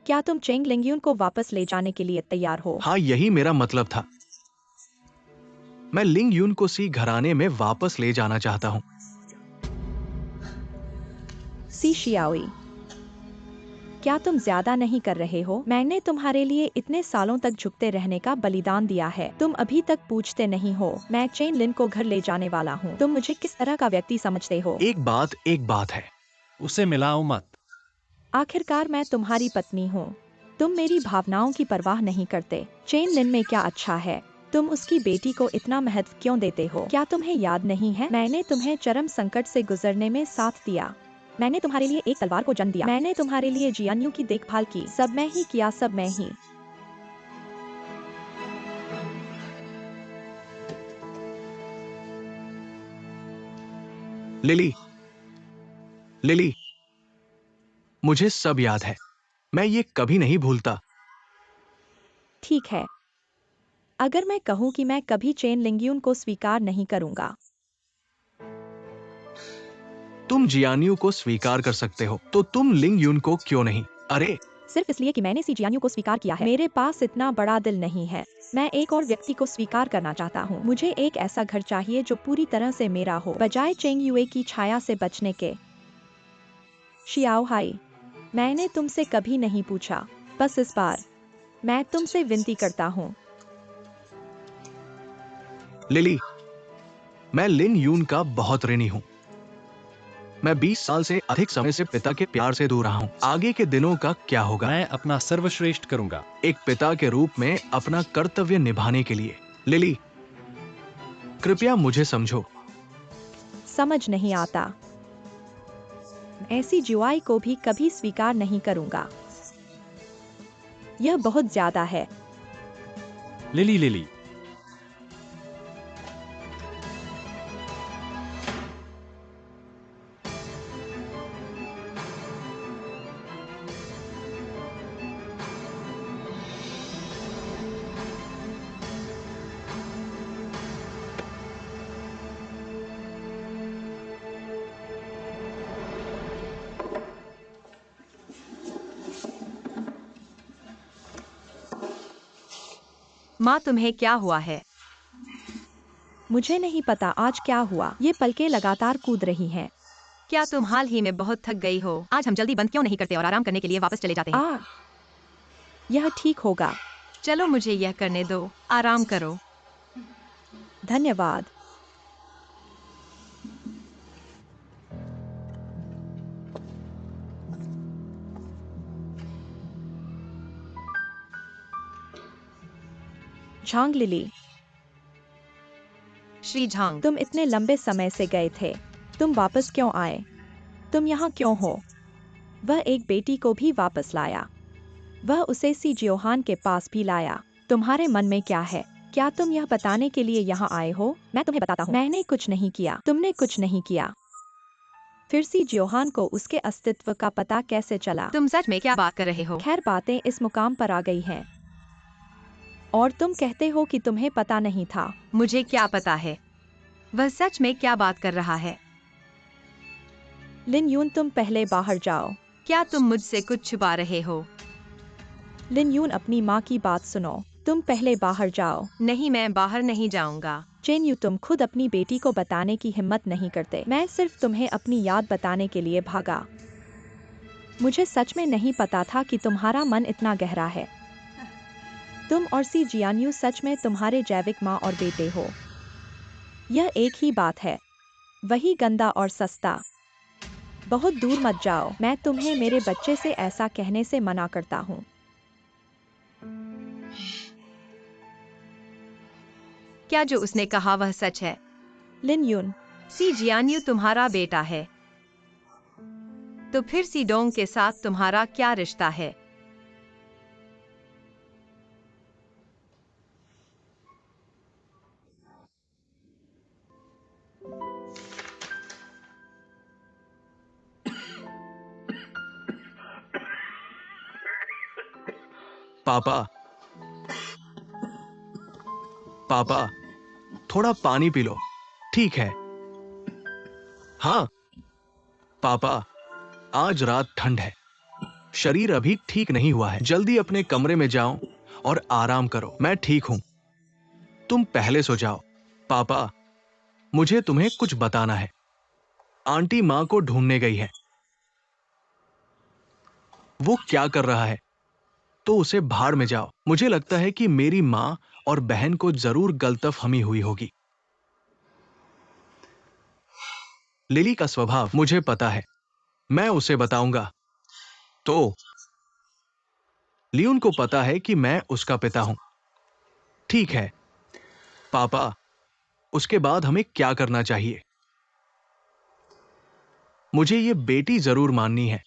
क्या तुम चेंग लिंग्यून को वापस ले जाने के लिए तैयार हो? हाँ, यही मेरा मतलब था। मैं लिंग यून को सी घराने में वापस ले जाना चाहता हूँ। सी शियाओई, क्या तुम ज्यादा नहीं कर रहे हो? मैंने तुम्हारे लिए इतने सालों तक झुकते रहने का बलिदान दिया है, तुम अभी तक पूछते नहीं हो। मैं चेन लिन को घर ले जाने वाला हूँ। तुम मुझे किस तरह का व्यक्ति समझते हो? एक बात है। उसे मिलाओ मत। आखिरकार मैं तुम्हारी पत्नी हूँ। तुम मेरी भावनाओं की परवाह नहीं करते। चेन लिन में क्या अच्छा है? तुम उसकी बेटी को इतना महत्व क्यों देते हो? क्या तुम्हें याद नहीं है, मैंने तुम्हें चरम संकट से गुजरने में साथ दिया। मैंने तुम्हारे लिए एक तलवार को जन्म दिया। मैंने तुम्हारे लिए जियान्यू की देखभाल की। सब मैं ही किया, सब मैं ही। लिली, लिली, मुझे सब याद है। मैं ये कभी नहीं भूलता। ठीक है, अगर मैं कहूँ कि मैं कभी चेन लिंग्यून को स्वीकार नहीं करूंगा। तुम जियान्यू को स्वीकार कर सकते हो, तो तुम लिंग यून को क्यों नहीं? अरे, सिर्फ इसलिए कि मैंने सी जियान्यू को स्वीकार किया है। मेरे पास इतना बड़ा दिल नहीं है। मैं एक और व्यक्ति को स्वीकार करना चाहता हूँ। मुझे एक ऐसा घर चाहिए जो पूरी तरह से मेरा हो, बजाय चेंग युए की छाया से बचने के। शियाओ हाई, मैंने तुमसे कभी नहीं पूछा, बस इस बार मैं तुमसे विनती करता हूँ। लिली, मैं लिन यून का बहुत ऋणी हूँ। मैं 20 साल से अधिक समय से पिता के प्यार से दूर रहा हूँ। आगे के दिनों का क्या होगा? मैं अपना सर्वश्रेष्ठ करूंगा। एक पिता के रूप में अपना कर्तव्य निभाने के लिए। लिली, कृपया मुझे समझो। समझ नहीं आता। ऐसी जुआई को भी कभी स्वीकार नहीं करूंगा। यह बहुत ज्यादा है। लिली, लिली, माँ, तुम्हें क्या हुआ है? मुझे नहीं पता आज क्या हुआ। ये पलकें लगातार कूद रही हैं। क्या तुम हाल ही में बहुत थक गई हो? आज हम जल्दी बंद क्यों नहीं करते और आराम करने के लिए वापस चले जाते हैं? यह ठीक होगा। चलो मुझे यह करने दो, आराम करो। धन्यवाद। झांग लिली, श्री झांग, तुम इतने लंबे समय से गए थे, तुम वापस क्यों आए? तुम यहाँ क्यों हो? वह एक बेटी को भी वापस लाया। वह उसे सी जियोहान के पास भी लाया। तुम्हारे मन में क्या है? क्या तुम यह बताने के लिए यहाँ आए हो? मैं तुम्हें बताता हूँ, मैंने कुछ नहीं किया। तुमने कुछ नहीं किया। फिर सी जियोहान को उसके अस्तित्व का पता कैसे चला? तुम सच में क्या बात कर रहे हो? खैर, बातें इस मुकाम पर आ गई हैं और तुम कहते हो कि तुम्हें पता नहीं था। मुझे क्या पता है? वह सच में क्या बात कर रहा है? लिन यून, तुम पहले बाहर जाओ। क्या तुम मुझसे कुछ छुपा रहे हो? लिन यून, अपनी माँ की बात सुनो। तुम पहले बाहर जाओ। नहीं, मैं बाहर नहीं जाऊंगा। चेन यू, तुम खुद अपनी बेटी को बताने की हिम्मत नहीं करते। मैं सिर्फ तुम्हें अपनी याद बताने के लिए भागा। मुझे सच में नहीं पता था कि तुम्हारा मन इतना गहरा है। तुम और सी जियान्यू सच में तुम्हारे जैविक माँ और बेटे हो। यह एक ही बात है, वही गंदा और सस्ता। बहुत दूर मत जाओ। मैं तुम्हें मेरे बच्चे से ऐसा कहने से मना करता हूँ। क्या जो उसने कहा वह सच है? लिन यून, सी जियान्यू तुम्हारा बेटा है, तो फिर सी डोंग के साथ तुम्हारा क्या रिश्ता है? पापा, पापा, थोड़ा पानी पी लो। ठीक है। हाँ पापा, आज रात ठंड है। शरीर अभी ठीक नहीं हुआ है। जल्दी अपने कमरे में जाओ और आराम करो। मैं ठीक हूं, तुम पहले सो जाओ। पापा, मुझे तुम्हें कुछ बताना है। आंटी माँ को ढूंढने गई है। वो क्या कर रहा है तो उसे भाड़ में जाओ। मुझे लगता है कि मेरी माँ और बहन को जरूर गलतफहमी हुई होगी। लिली का स्वभाव मुझे पता है, मैं उसे बताऊंगा। तो लियोन को पता है कि मैं उसका पिता हूं। ठीक है पापा, उसके बाद हमें क्या करना चाहिए? मुझे ये बेटी जरूर माननी है।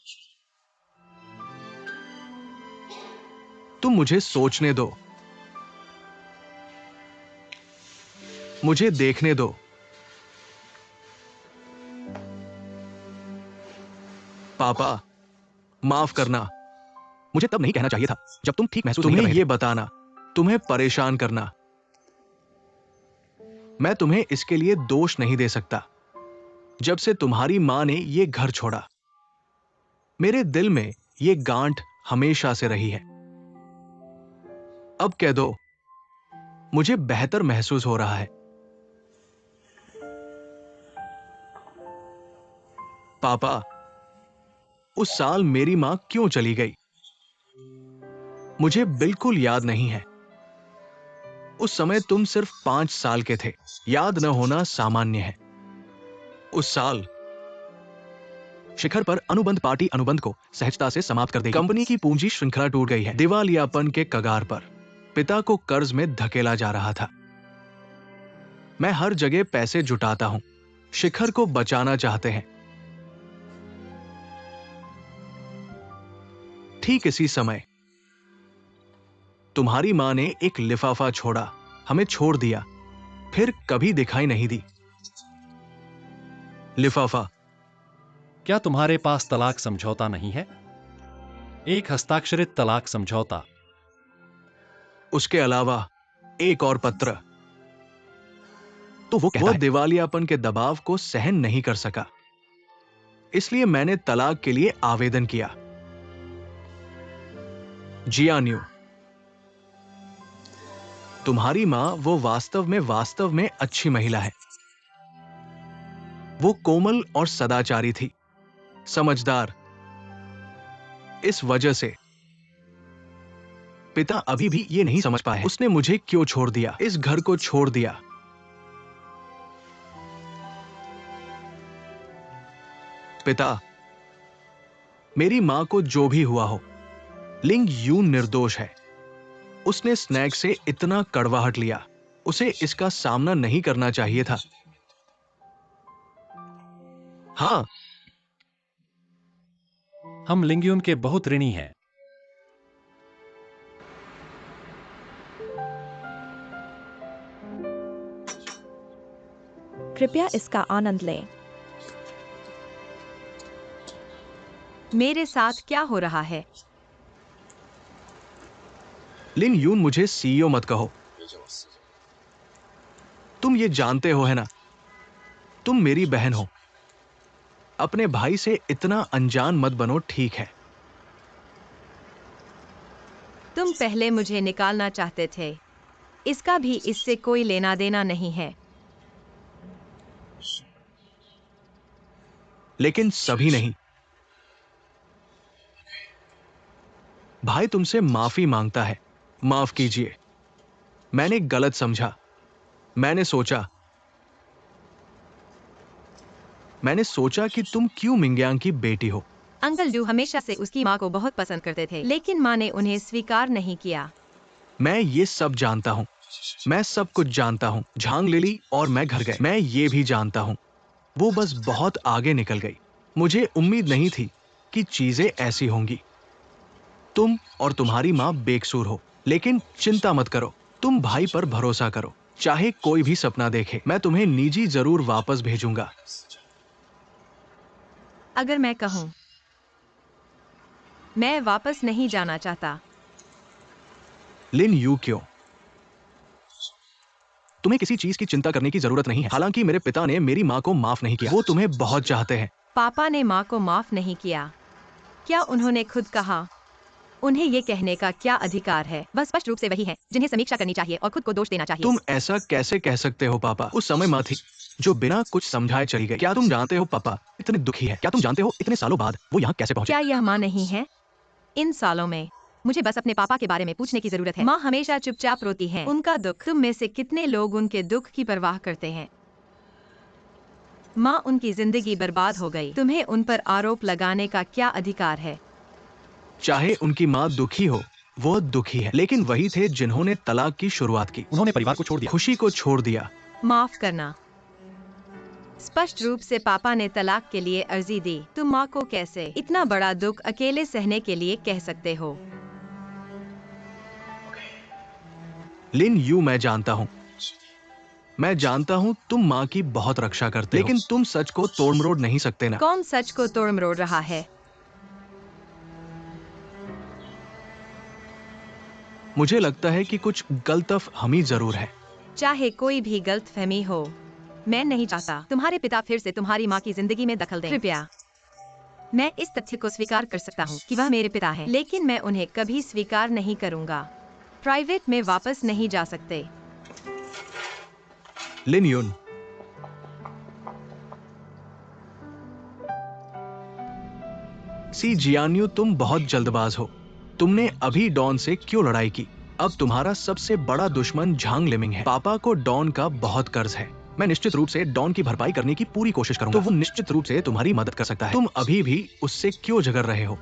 तुम मुझे सोचने दो, मुझे देखने दो। पापा माफ करना, मुझे तब नहीं कहना चाहिए था जब तुम ठीक महसूस नहीं कर तुम्हें रहे थे। ये बताना, तुम्हें परेशान करना, मैं तुम्हें इसके लिए दोष नहीं दे सकता। जब से तुम्हारी मां ने ये घर छोड़ा, मेरे दिल में ये गांठ हमेशा से रही है। अब कह दो, मुझे बेहतर महसूस हो रहा है। पापा, उस साल मेरी मां क्यों चली गई मुझे बिल्कुल याद नहीं है। उस समय तुम सिर्फ 5 साल के थे। याद न होना सामान्य है। उस साल शिखर पर अनुबंध पार्टी अनुबंध को सहजता से समाप्त कर देगी। कंपनी की पूंजी श्रृंखला टूट गई है। दिवालियापन के कगार पर पिता को कर्ज में धकेला जा रहा था। मैं हर जगह पैसे जुटाता हूं, शिखर को बचाना चाहते हैं। ठीक इसी समय तुम्हारी मां ने एक लिफाफा छोड़ा, हमें छोड़ दिया, फिर कभी दिखाई नहीं दी। लिफाफा। क्या तुम्हारे पास तलाक समझौता नहीं है? एक हस्ताक्षरित तलाक समझौता। उसके अलावा एक और पत्र। तो वो कहता है, दिवालियापन के दबाव को सहन नहीं कर सका, इसलिए मैंने तलाक के लिए आवेदन किया। जियान्यू, तुम्हारी मां वो वास्तव में अच्छी महिला है। वो कोमल और सदाचारी थी, समझदार। इस वजह से पिता अभी भी ये नहीं समझ पाए उसने मुझे क्यों छोड़ दिया, इस घर को छोड़ दिया। पिता, मेरी मां को जो भी हुआ हो, लिंग यून निर्दोष है। उसने स्नैक से इतना कड़वाहट लिया, उसे इसका सामना नहीं करना चाहिए था। हाँ, हम लिंग्यून के बहुत ऋणी हैं। कृपया इसका आनंद लें। मेरे साथ क्या हो रहा है? लिन यून, मुझे सीईओ मत कहो। तुम ये जानते हो है ना, तुम मेरी बहन हो। अपने भाई से इतना अनजान मत बनो, ठीक है? तुम पहले मुझे निकालना चाहते थे, इसका भी इससे कोई लेना देना नहीं है। लेकिन सभी नहीं। भाई तुमसे माफी मांगता है, माफ कीजिए। मैंने गलत समझा। मैंने सोचा कि तुम क्यों मिंग्यांग की बेटी हो। अंकल जू हमेशा से उसकी माँ को बहुत पसंद करते थे, लेकिन माँ ने उन्हें स्वीकार नहीं किया। मैं ये सब जानता हूं, मैं सब कुछ जानता हूं। झांग लिली और मैं घर गए, मैं ये भी जानता हूं, वो बस बहुत आगे निकल गई। मुझे उम्मीद नहीं थी कि चीजें ऐसी होंगी। तुम और तुम्हारी माँ बेकसूर हो, लेकिन चिंता मत करो, तुम भाई पर भरोसा करो। चाहे कोई भी सपना देखे, मैं तुम्हें निजी जरूर वापस भेजूंगा। अगर मैं कहूँ, मैं वापस नहीं जाना चाहता। लिन यू, क्यों? तुम्हें किसी चीज की चिंता करने की जरूरत नहीं है। हालांकि मेरे पिता ने मेरी माँ को माफ नहीं किया, वो तुम्हें बहुत चाहते हैं। पापा ने माँ को माफ नहीं किया। क्या उन्होंने खुद कहा? उन्हें ये कहने का क्या अधिकार है? वह स्पष्ट रूप से वही है जिन्हें समीक्षा करनी चाहिए और खुद को दोष देना चाहिए। तुम ऐसा कैसे कह सकते हो पापा? उस समय माँ थी जो बिना कुछ समझाए चली गई। क्या तुम जानते हो पापा इतने दुखी है? क्या तुम जानते हो इतने सालों बाद वो यहाँ कैसे पहुंचे? क्या यह माँ नहीं है? इन सालों में मुझे बस अपने पापा के बारे में पूछने की जरूरत है। माँ हमेशा चुपचाप रोती हैं। उनका दुख, तुम में से कितने लोग उनके दुख की परवाह करते हैं? माँ, उनकी जिंदगी बर्बाद हो गई। तुम्हें उन पर आरोप लगाने का क्या अधिकार है? चाहे उनकी माँ दुखी हो, वो दुखी है, लेकिन वही थे जिन्होंने तलाक की शुरुआत की। उन्होंने परिवार को छोड़ दिया। खुशी को छोड़ दिया। माफ करना। स्पष्ट रूप से पापा ने तलाक के लिए अर्जी दी। तुम माँ को कैसे इतना बड़ा दुख अकेले सहने के लिए कह सकते हो? लिन यू, मैं जानता हूँ, मैं जानता हूँ तुम माँ की बहुत रक्षा करते हो, लेकिन तुम सच को तोड़ मरोड़ नहीं सकते ना। कौन सच को तोड़ मरोड़ रहा है? मुझे लगता है कि कुछ गलतफहमी जरूर है। चाहे कोई भी गलतफहमी हो, मैं नहीं चाहता तुम्हारे पिता फिर से तुम्हारी माँ की जिंदगी में दखल दें। कृपया, मैं इस तथ्य को स्वीकार कर सकता हूँ कि वह मेरे पिता हैं, लेकिन मैं उन्हें कभी स्वीकार नहीं करूंगा। प्राइवेट में वापस नहीं जा सकते। लिन यून, सी जियान्यू, तुम बहुत जल्दबाज हो। तुमने अभी डॉन से क्यों लड़ाई की? अब तुम्हारा सबसे बड़ा दुश्मन झांग लिमिंग है। पापा को डॉन का बहुत कर्ज है। मैं निश्चित रूप से डॉन की भरपाई करने की पूरी कोशिश करूंगा। तो वो निश्चित रूप से तुम्हारी मदद कर सकता है। तुम अभी भी उससे क्यों झगड़ रहे हो?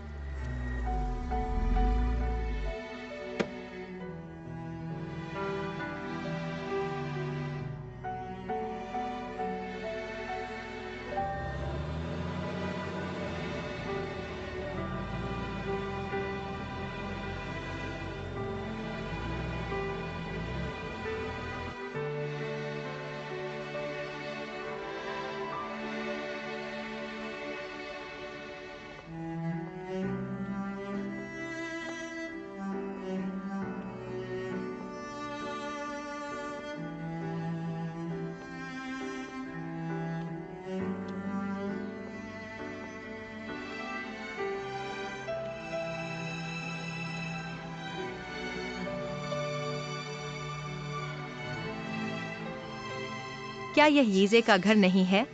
क्या यह यीजे का घर नहीं है?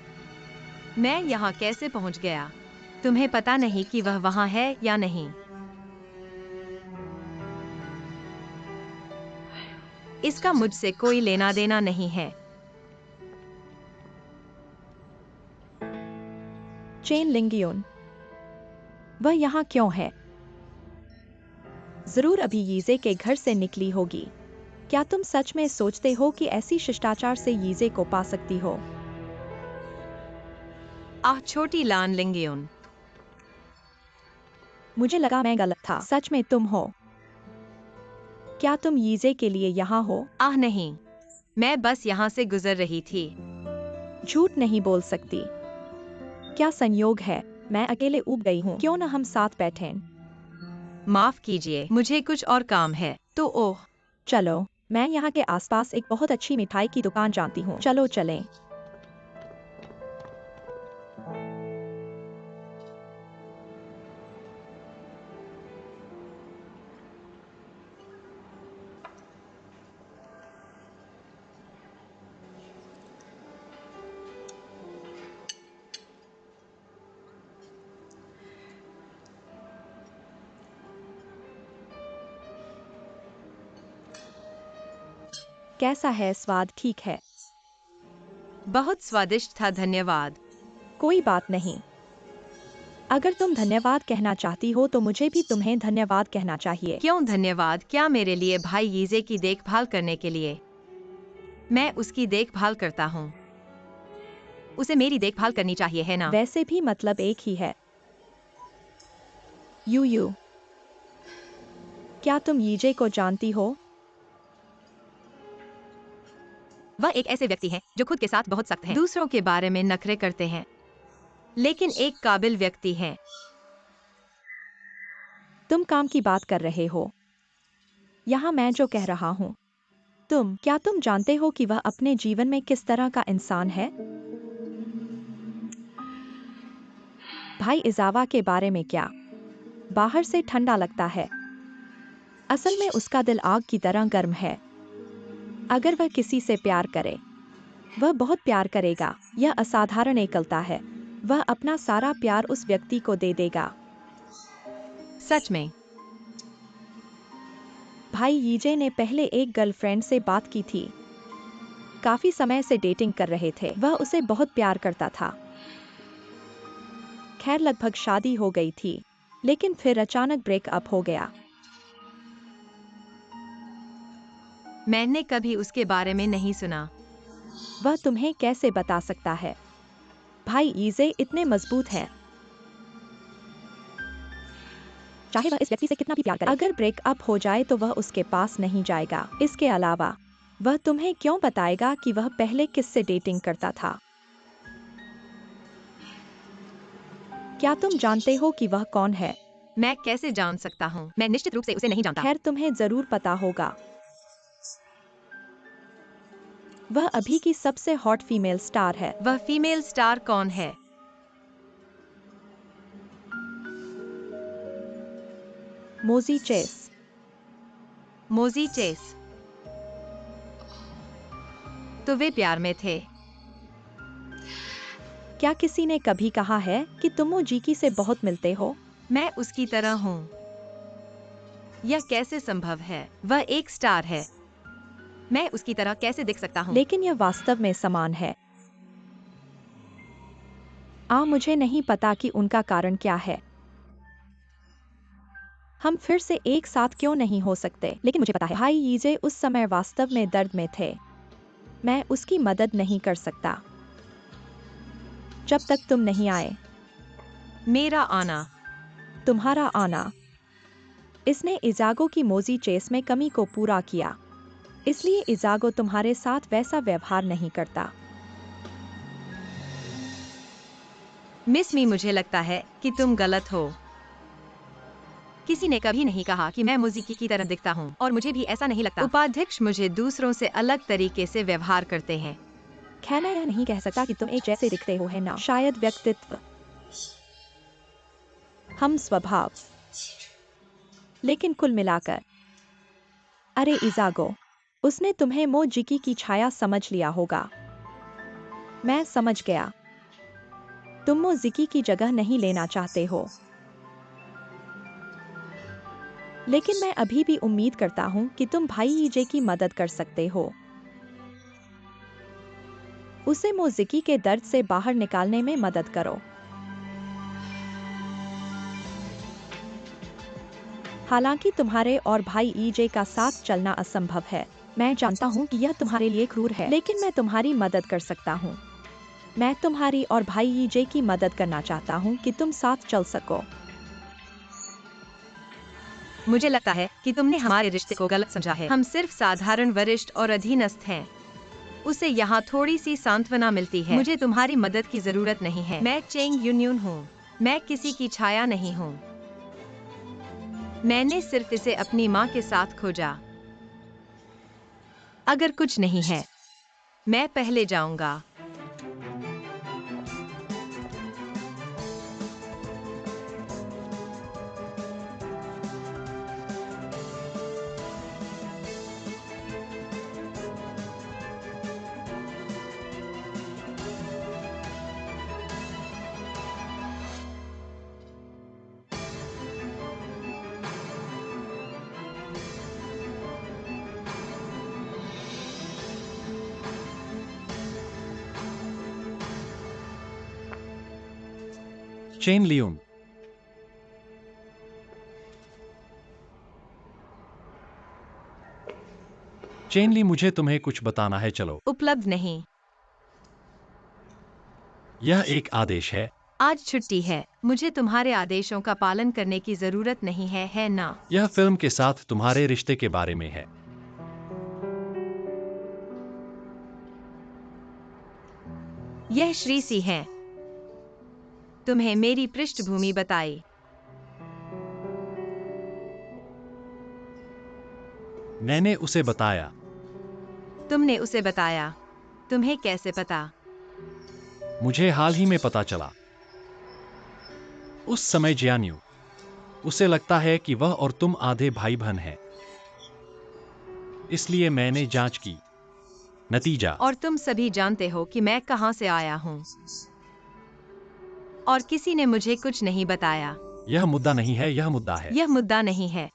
मैं यहाँ कैसे पहुँच गया? तुम्हें पता नहीं कि वह वहाँ है या नहीं? इसका मुझसे कोई लेना देना नहीं है। चेन लिंगियोन, वह यहाँ क्यों है? जरूर अभी यीजे के घर से निकली होगी। क्या तुम सच में सोचते हो कि ऐसी शिष्टाचार से यीजे को पा सकती हो? आह, छोटी लान लिंगियोन। मुझे लगा मैं गलत था। सच में तुम हो? क्या तुम यीजे के लिए यहाँ हो? आह नहीं, मैं बस यहाँ से गुजर रही थी। झूठ नहीं बोल सकती। क्या संयोग है, मैं अकेले ऊब गई हूँ। क्यों न हम साथ बैठें? माफ कीजिए, मुझे कुछ और काम है। तो ओह, चलो, मैं यहाँ के आसपास एक बहुत अच्छी मिठाई की दुकान जानती हूँ। चलो चलें। कैसा है स्वाद? ठीक है। बहुत स्वादिष्ट था, धन्यवाद। कोई बात नहीं। अगर तुम धन्यवाद कहना चाहती हो तो मुझे भी तुम्हें धन्यवाद कहना चाहिए। क्यों धन्यवाद? क्या मेरे लिए भाई यीजे की देखभाल करने के लिए? मैं उसकी देखभाल करता हूँ। उसे मेरी देखभाल करनी चाहिए, है ना? वैसे भी मतलब एक ही है। यू, क्या तुम यीजे को जानती हो? वह एक ऐसे व्यक्ति हैं जो खुद के साथ बहुत सख्त हैं, दूसरों के बारे में नखरे करते हैं, लेकिन एक काबिल व्यक्ति हैं। तुम काम की बात कर रहे हो। यहाँ मैं जो कह रहा हूँ। क्या तुम जानते हो कि वह अपने जीवन में किस तरह का इंसान है? भाई इजावा के बारे में क्या? बाहर से ठंडा लगता है, असल में उसका दिल आग की तरह गर्म है। अगर वह किसी से प्यार करे, वह बहुत प्यार करेगा। यह असाधारण एकलता है। वह अपना सारा प्यार उस व्यक्ति को दे देगा। सच में? भाई यीजे ने पहले एक गर्लफ्रेंड से बात की थी। काफी समय से डेटिंग कर रहे थे। वह उसे बहुत प्यार करता था। खैर लगभग शादी हो गई थी, लेकिन फिर अचानक ब्रेकअप हो गया। मैंने कभी उसके बारे में नहीं सुना। वह तुम्हें कैसे बता सकता है? भाई यीजे इतने मजबूत हैं। चाहे वह इस व्यक्ति से कितना भी प्यार करे, अगर ब्रेकअप हो जाए तो वह उसके पास नहीं जाएगा। इसके अलावा वह तुम्हें क्यों बताएगा कि वह पहले किससे डेटिंग करता था? क्या तुम जानते हो कि वह कौन है? मैं कैसे जान सकता हूँ? मैं निश्चित रूप से उसे नहीं जानता। खैर तुम्हें जरूर पता होगा। वह अभी की सबसे हॉट फीमेल स्टार है। वह फीमेल स्टार कौन है? मोजी चेस। मोजी चेस। तो वे प्यार में थे। क्या किसी ने कभी कहा है कि तुम मोजीकी से बहुत मिलते हो? मैं उसकी तरह हूँ। यह कैसे संभव है? वह एक स्टार है। मैं उसकी तरह कैसे दिख सकता हूँ? लेकिन यह वास्तव में समान है। मुझे नहीं पता कि उनका कारण क्या है। हम फिर से एक साथ क्यों नहीं हो सकते? लेकिन मुझे पता है भाई यीजे उस समय वास्तव में दर्द में थे। मैं उसकी मदद नहीं कर सकता जब तक तुम नहीं आए। मेरा आना, तुम्हारा आना, इसने इजागो की मोजी चेस में कमी को पूरा किया। इसलिए इजागो तुम्हारे साथ वैसा व्यवहार नहीं करता। मिस मी, मुझे लगता है कि तुम गलत हो। किसी ने कभी नहीं कहा कि मैं मोजीकी की तरह दिखता हूँ, और मुझे भी ऐसा नहीं लगता। उपाध्यक्ष मुझे दूसरों से अलग तरीके से व्यवहार करते हैं। खैर मैं यह नहीं कह सकता कि तुम एक जैसे दिखते हो, है ना? शायद व्यक्तित्व, हम स्वभाव, लेकिन कुल मिलाकर। अरे इजागो, उसने तुम्हें मोजीकी की छाया समझ लिया होगा। मैं समझ गया। तुम मोजीकी की जगह नहीं लेना चाहते हो, लेकिन मैं अभी भी उम्मीद करता हूं कि तुम भाई यीजे की मदद कर सकते हो। उसे मोजीकी के दर्द से बाहर निकालने में मदद करो। हालांकि तुम्हारे और भाई यीजे का साथ चलना असंभव है। मैं जानता हूं कि यह तुम्हारे लिए क्रूर है, लेकिन मैं तुम्हारी मदद कर सकता हूं। मैं तुम्हारी और भाई यीजे की मदद करना चाहता हूं कि तुम साथ चल सको। मुझे लगता है कि तुमने हमारे रिश्ते को गलत समझा है। हम सिर्फ साधारण वरिष्ठ और अधीनस्थ हैं। उसे यहाँ थोड़ी सी सांत्वना मिलती है। मुझे तुम्हारी मदद की जरूरत नहीं है। मैं चेंग यूनियन हूँ। मैं किसी की छाया नहीं हूँ। मैंने सिर्फ इसे अपनी माँ के साथ खोजा। अगर कुछ नहीं है, मैं पहले जाऊंगा। Chain Leone. चेन ली, मुझे तुम्हें कुछ बताना है, चलो। उपलब्ध नहीं। यह एक आदेश है। आज छुट्टी है। मुझे तुम्हारे आदेशों का पालन करने की जरूरत नहीं है ना? यह फिल्म के साथ तुम्हारे रिश्ते के बारे में है। यह श्री सी है। तुम्हें मेरी पृष्ठभूमि बताई। मैंने उसे बताया। तुमने उसे बताया। तुम्हें कैसे पता? मुझे हाल ही में पता चला। उस समय जियान्यू, उसे लगता है कि वह और तुम आधे भाई बहन हैं। इसलिए मैंने जांच की। नतीजा। और तुम सभी जानते हो कि मैं कहां से आया हूं। और किसी ने मुझे कुछ नहीं बताया। यह मुद्दा नहीं है, यह मुद्दा है। यह मुद्दा नहीं है।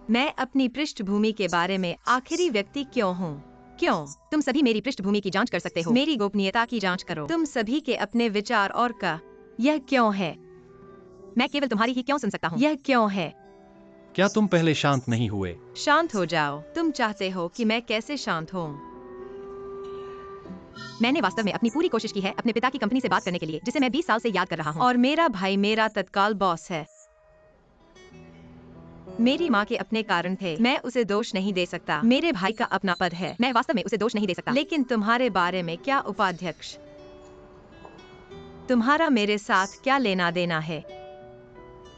मैं अपनी पृष्ठभूमि के बारे में आखिरी व्यक्ति क्यों हूँ? क्यों? तुम सभी मेरी पृष्ठभूमि की जांच कर सकते हो। मेरी गोपनीयता की जांच करो। तुम सभी के अपने विचार और का यह क्यों है? मैं केवल तुम्हारी ही क्यों सुन सकता हूँ? यह क्यों है? क्या तुम पहले शांत नहीं हुए? शांत हो जाओ। तुम चाहते हो कि मैं कैसे शांत हूँ? मैंने वास्तव में अपनी पूरी कोशिश की है अपने पिता की कंपनी से बात करने के लिए, जिसे मैं 20 साल से याद कर रहा हूँ। और मेरा भाई मेरा तत्काल बॉस है। मेरी माँ के अपने कारण थे। मैं उसे दोष नहीं दे सकता। मेरे भाई का अपना पद है। मैं वास्तव में उसे दोष नहीं दे सकता। लेकिन तुम्हारे बारे में क्या उपाध्यक्ष? तुम्हारा मेरे साथ क्या लेना देना है?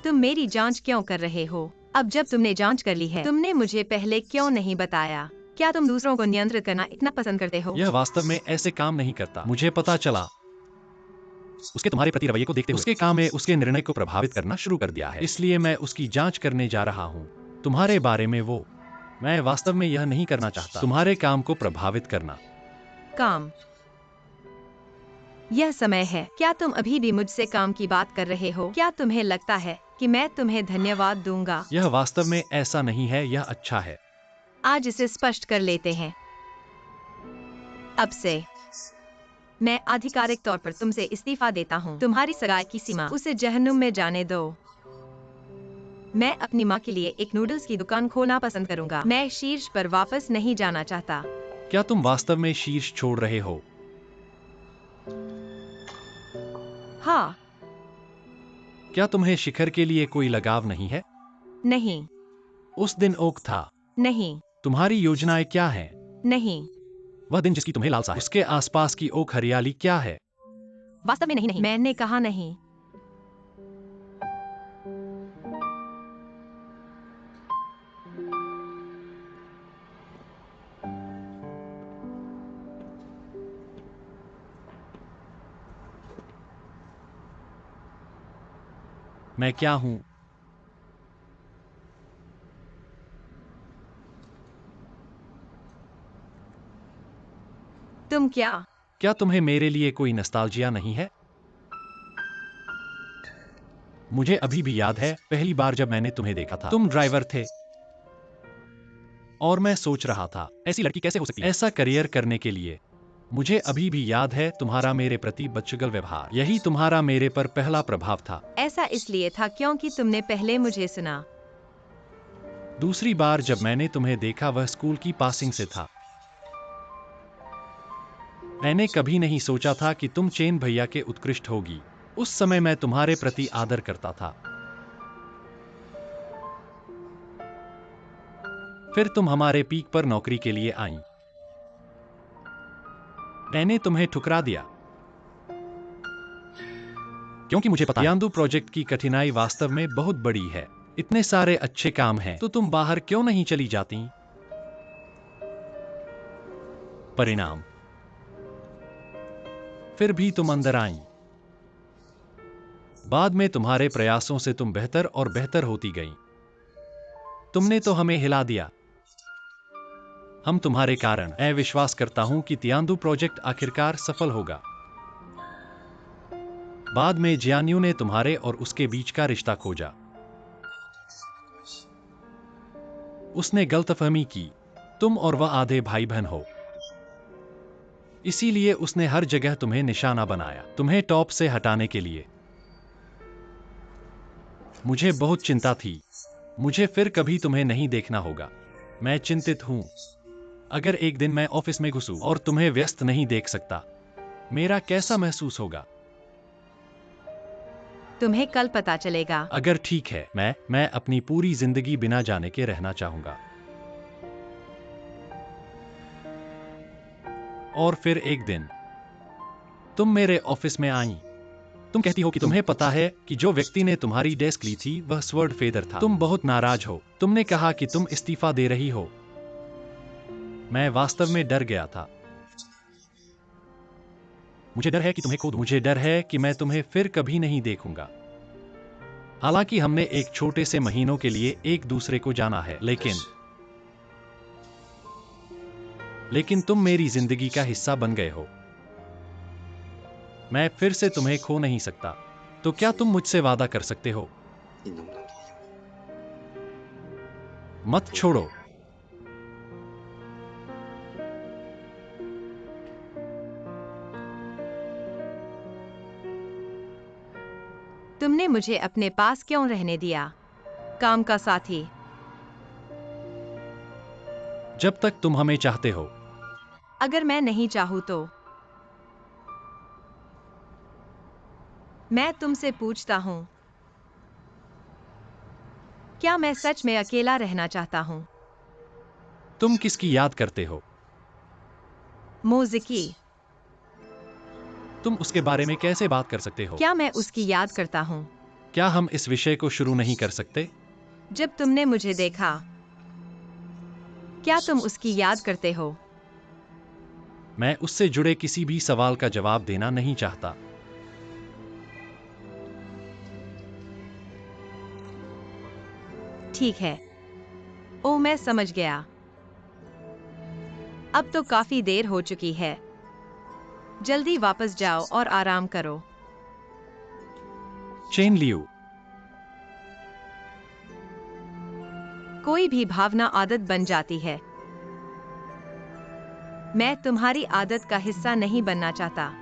तुम मेरी जांच क्यों कर रहे हो? अब जब तुमने जांच कर ली है, तुमने मुझे पहले क्यों नहीं बताया? क्या तुम दूसरों को नियंत्रित करना इतना पसंद करते हो? यह वास्तव में ऐसे काम नहीं करता। मुझे पता चला उसके तुम्हारे प्रति रवैये को देखते हुए उसके काम में उसके निर्णय को प्रभावित करना शुरू कर दिया है। इसलिए मैं उसकी जांच करने जा रहा हूँ। तुम्हारे बारे में वो। मैं वास्तव में यह नहीं करना चाहता, तुम्हारे काम को प्रभावित करना। काम। यह समय है। क्या तुम अभी भी मुझसे काम की बात कर रहे हो? क्या तुम्हें लगता है कि मैं तुम्हें धन्यवाद दूंगा? यह वास्तव में ऐसा नहीं है। यह अच्छा है। आज इसे स्पष्ट कर लेते हैं। अब से मैं आधिकारिक तौर पर तुमसे इस्तीफा देता हूँ। तुम्हारी सगाई की सीमा उसे जहन्नुम में जाने दो। मैं अपनी माँ के लिए एक नूडल्स की दुकान खोलना पसंद करूंगा। मैं शीर्ष पर वापस नहीं जाना चाहता। क्या तुम वास्तव में शीर्ष छोड़ रहे हो? हाँ। क्या तुम्हें शिखर के लिए कोई लगाव नहीं है? नहीं। उस दिन ओक था। नहीं। तुम्हारी योजनाएं क्या हैं? नहीं। वह दिन जिसकी तुम्हें लालसा है। उसके आसपास की ओक हरियाली क्या है? वास्तव में नहीं। मैंने कहा नहीं। मैं क्या हूं? तुम क्या? क्या तुम्हें मेरे लिए कोई नॉस्टैल्जिया नहीं है? मुझे अभी भी याद है पहली बार जब मैंने तुम्हें देखा था। तुम ड्राइवर थे और मैं सोच रहा था ऐसी लड़की कैसे हो सकती है ऐसा करियर करने के लिए। मुझे अभी भी याद है तुम्हारा मेरे प्रति बच्चगल व्यवहार। यही तुम्हारा मेरे पर पहला प्रभाव था। ऐसा इसलिए था क्योंकि तुमने पहले मुझे सुना। दूसरी बार जब मैंने तुम्हें देखा वह स्कूल की पासिंग से था। मैंने कभी नहीं सोचा था कि तुम चेन भैया के उत्कृष्ट होगी। उस समय मैं तुम्हारे प्रति आदर करता था। फिर तुम हमारे पीक पर नौकरी के लिए आई। मैंने तुम्हें ठुकरा दिया क्योंकि मुझे पता तियांदु प्रोजेक्ट की कठिनाई वास्तव में बहुत बड़ी है। इतने सारे अच्छे काम हैं तो तुम बाहर क्यों नहीं चली जाती? परिणाम फिर भी तुम अंदर आई। बाद में तुम्हारे प्रयासों से तुम बेहतर और बेहतर होती गई। तुमने तो हमें हिला दिया। हम तुम्हारे कारण। मैं विश्वास करता हूं कि तियांदु प्रोजेक्ट आखिरकार सफल होगा। बाद में जियान्यू ने तुम्हारे और उसके बीच का रिश्ता खोजा। उसने गलतफहमी की। तुम और वह आधे भाई बहन हो, इसीलिए उसने हर जगह तुम्हें निशाना बनाया, तुम्हें टॉप से हटाने के लिए। मुझे बहुत चिंता थी। मुझे फिर कभी तुम्हें नहीं देखना होगा। मैं चिंतित हूं। अगर एक दिन मैं ऑफिस में घुसूं और तुम्हें व्यस्त नहीं देख सकता, मेरा कैसा महसूस होगा? तुम्हें कल पता चलेगा। अगर ठीक है, मैं अपनी पूरी जिंदगी बिना जाने के रहना चाहूंगा। और फिर एक दिन तुम मेरे ऑफिस में आई। तुम कहती हो कि तुम्हें पता है कि जो व्यक्ति ने तुम्हारी डेस्क ली थी वह स्वर्ड फेदर था। तुम बहुत नाराज हो। तुमने कहा कि तुम इस्तीफा दे रही हो। मैं वास्तव में डर गया था। मुझे डर है कि तुम्हें खो दूं। मुझे डर है कि मैं तुम्हें फिर कभी नहीं देखूंगा। हालांकि हमने एक छोटे से महीनों के लिए एक दूसरे को जाना है, लेकिन तुम मेरी जिंदगी का हिस्सा बन गए हो। मैं फिर से तुम्हें खो नहीं सकता। तो क्या तुम मुझसे वादा कर सकते हो? मत छोड़ो। तुमने मुझे अपने पास क्यों रहने दिया? काम का साथी। जब तक तुम हमें चाहते हो। अगर मैं नहीं चाहूँ तो? मैं तुमसे पूछता हूँ, क्या मैं सच में अकेला रहना चाहता हूँ? तुम किसकी याद करते हो? मोज़िकी। तुम उसके बारे में कैसे बात कर सकते हो? क्या मैं उसकी याद करता हूँ? क्या हम इस विषय को शुरू नहीं कर सकते? जब तुमने मुझे देखा, क्या तुम उसकी याद करते हो? मैं उससे जुड़े किसी भी सवाल का जवाब देना नहीं चाहता। ठीक है। ओ, मैं समझ गया। अब तो काफी देर हो चुकी है। जल्दी वापस जाओ और आराम करो। Chain Liu. कोई भी भावना आदत बन जाती है। मैं तुम्हारी आदत का हिस्सा नहीं बनना चाहता।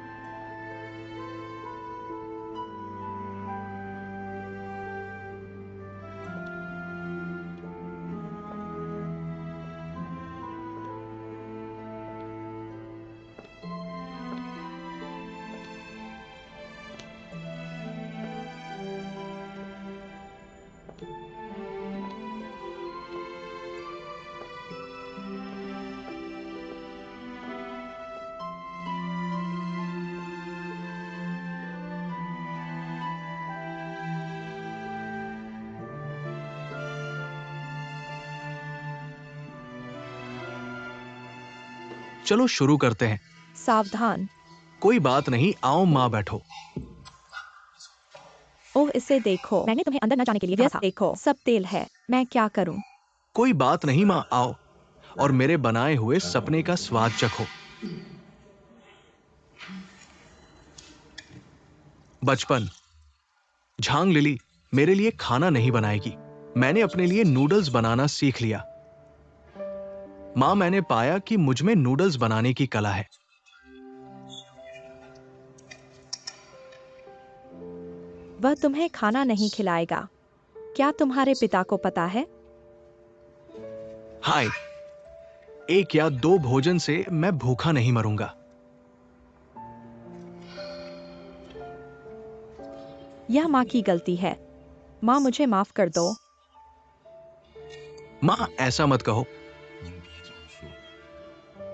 चलो शुरू करते हैं। सावधान। कोई बात नहीं, आओ माँ बैठो। ओह, इसे देखो। मैंने तुम्हें अंदर न जाने के लिए कहा था। देखो, सब तेल है। मैं क्या करूं? कोई बात नहीं माँ, आओ और मेरे बनाए हुए सपने का स्वाद चखो। बचपन। झांग लिली मेरे लिए खाना नहीं बनाएगी। मैंने अपने लिए नूडल्स बनाना सीख लिया। माँ, मैंने पाया कि मुझ में नूडल्स बनाने की कला है। वह तुम्हें खाना नहीं खिलाएगा। क्या तुम्हारे पिता को पता है? हाय, 1 या 2 भोजन से मैं भूखा नहीं मरूंगा। यह माँ की गलती है। माँ, मुझे माफ कर दो। माँ, ऐसा मत कहो।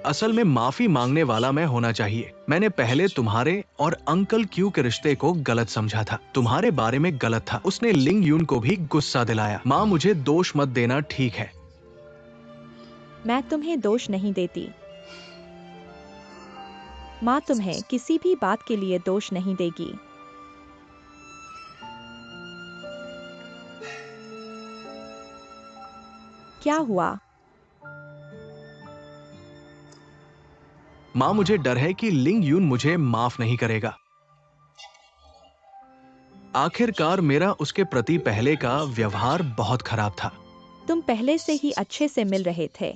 असल में माफी मांगने वाला मैं होना चाहिए। मैंने पहले तुम्हारे और अंकल क्यू के रिश्ते को गलत समझा था। तुम्हारे बारे में गलत था। उसने लिंग यून को भी गुस्सा दिलाया। माँ, मुझे दोष मत देना, ठीक है? मैं तुम्हें दोष नहीं देती। माँ तुम्हें किसी भी बात के लिए दोष नहीं देगी। क्या हुआ? माँ, मुझे डर है कि लिंग यून मुझे माफ नहीं करेगा। आखिरकार मेरा उसके प्रति पहले का व्यवहार बहुत खराब था। तुम पहले से ही अच्छे से मिल रहे थे।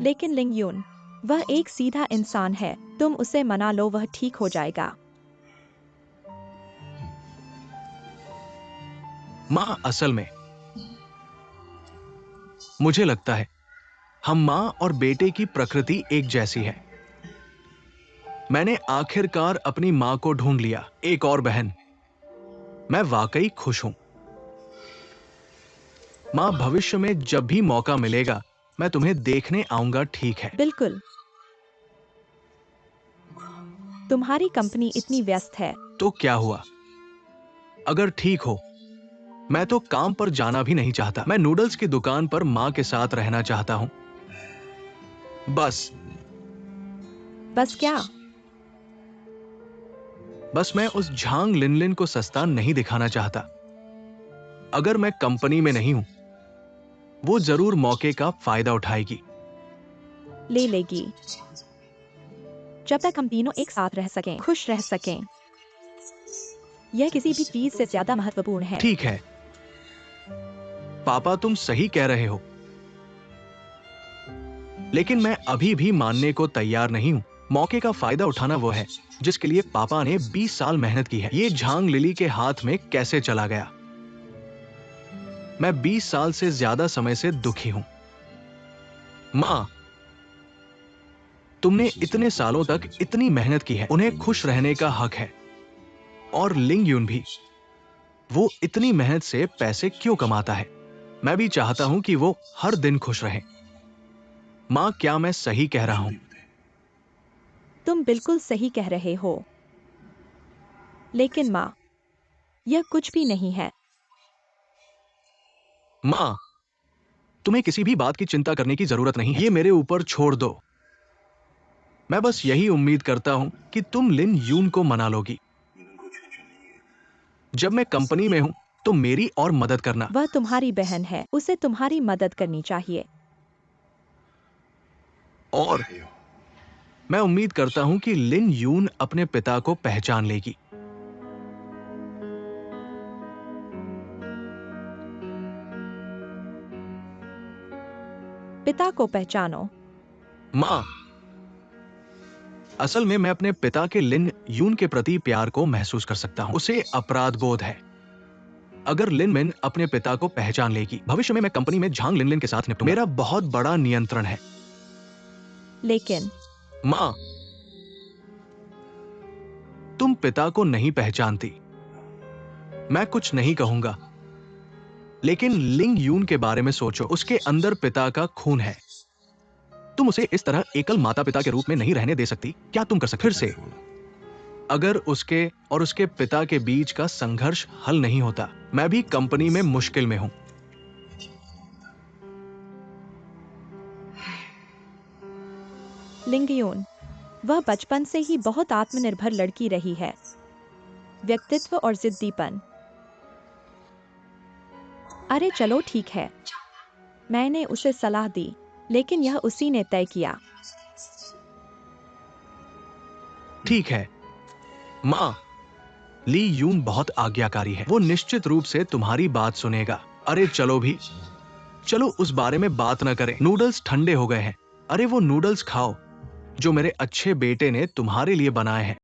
लेकिन लिंग यून, वह एक सीधा इंसान है। तुम उसे मना लो, वह ठीक हो जाएगा। माँ, असल में मुझे लगता है हम माँ और बेटे की प्रकृति एक जैसी है। मैंने आखिरकार अपनी माँ को ढूंढ लिया, एक और बहन। मैं वाकई खुश हूं। माँ, भविष्य में जब भी मौका मिलेगा मैं तुम्हें देखने आऊंगा, ठीक है? बिल्कुल। तुम्हारी कंपनी इतनी व्यस्त है। तो क्या हुआ? अगर ठीक हो, मैं तो काम पर जाना भी नहीं चाहता। मैं नूडल्स की दुकान पर माँ के साथ रहना चाहता हूं। बस बस क्या? बस मैं उस झांग लिनलिन को सस्ता नहीं दिखाना चाहता। अगर मैं कंपनी में नहीं हूं, वो जरूर मौके का फायदा उठाएगी। ले लेगी। जब तक हम तीनों एक साथ रह सकें, खुश रह सकें। यह किसी भी चीज से ज्यादा महत्वपूर्ण है। ठीक है। पापा तुम सही कह रहे हो, लेकिन मैं अभी भी मानने को तैयार नहीं हूं। मौके का फायदा उठाना वो है जिसके लिए पापा ने 20 साल मेहनत की है। ये झांग लिली के हाथ में कैसे चला गया? मैं 20 साल से ज्यादा समय से दुखी हूं। मां, तुमने इतने सालों तक इतनी मेहनत की है, उन्हें खुश रहने का हक है। और लिंग यून भी, वो इतनी मेहनत से पैसे क्यों कमाता है? मैं भी चाहता हूं कि वो हर दिन खुश रहे। मां, क्या मैं सही कह रहा हूं? तुम बिल्कुल सही कह रहे हो, लेकिन माँ, यह कुछ भी नहीं है। मां, तुम्हें किसी भी बात की चिंता करने की जरूरत नहीं है। ये मेरे ऊपर छोड़ दो। मैं बस यही उम्मीद करता हूं कि तुम लिन यून को मना लोगी। जब मैं कंपनी में हूं तो मेरी और मदद करना। वह तुम्हारी बहन है, उसे तुम्हारी मदद करनी चाहिए। और मैं उम्मीद करता हूं कि लिन यून अपने पिता को पहचान लेगी। पिता को पहचानो। मां, असल में मैं अपने पिता के लिन यून के प्रति प्यार को महसूस कर सकता हूं। उसे अपराध बोध है। अगर लिन मिन अपने पिता को पहचान लेगी, भविष्य में मैं कंपनी में झांग लिन लिन के साथ निपटूंगा। मेरा बहुत बड़ा नियंत्रण है। लेकिन मां, तुम पिता को नहीं पहचानती। मैं कुछ नहीं कहूंगा, लेकिन लिंग यून के बारे में सोचो। उसके अंदर पिता का खून है। तुम उसे इस तरह एकल माता पिता के रूप में नहीं रहने दे सकती। क्या तुम कर सकते? फिर से, अगर उसके और उसके पिता के बीच का संघर्ष हल नहीं होता, मैं भी कंपनी में मुश्किल में हूं। लिंगयून, वह बचपन से ही बहुत आत्मनिर्भर लड़की रही है। व्यक्तित्व और जिद्दीपन। अरे चलो ठीक है, मैंने उसे सलाह दी, लेकिन यह उसी ने तय किया। ठीक है मां, ली यून बहुत आज्ञाकारी है। वो निश्चित रूप से तुम्हारी बात सुनेगा। अरे चलो भी, चलो उस बारे में बात न करें। नूडल्स ठंडे हो गए हैं। अरे वो नूडल्स खाओ जो मेरे अच्छे बेटे ने तुम्हारे लिए बनाए हैं।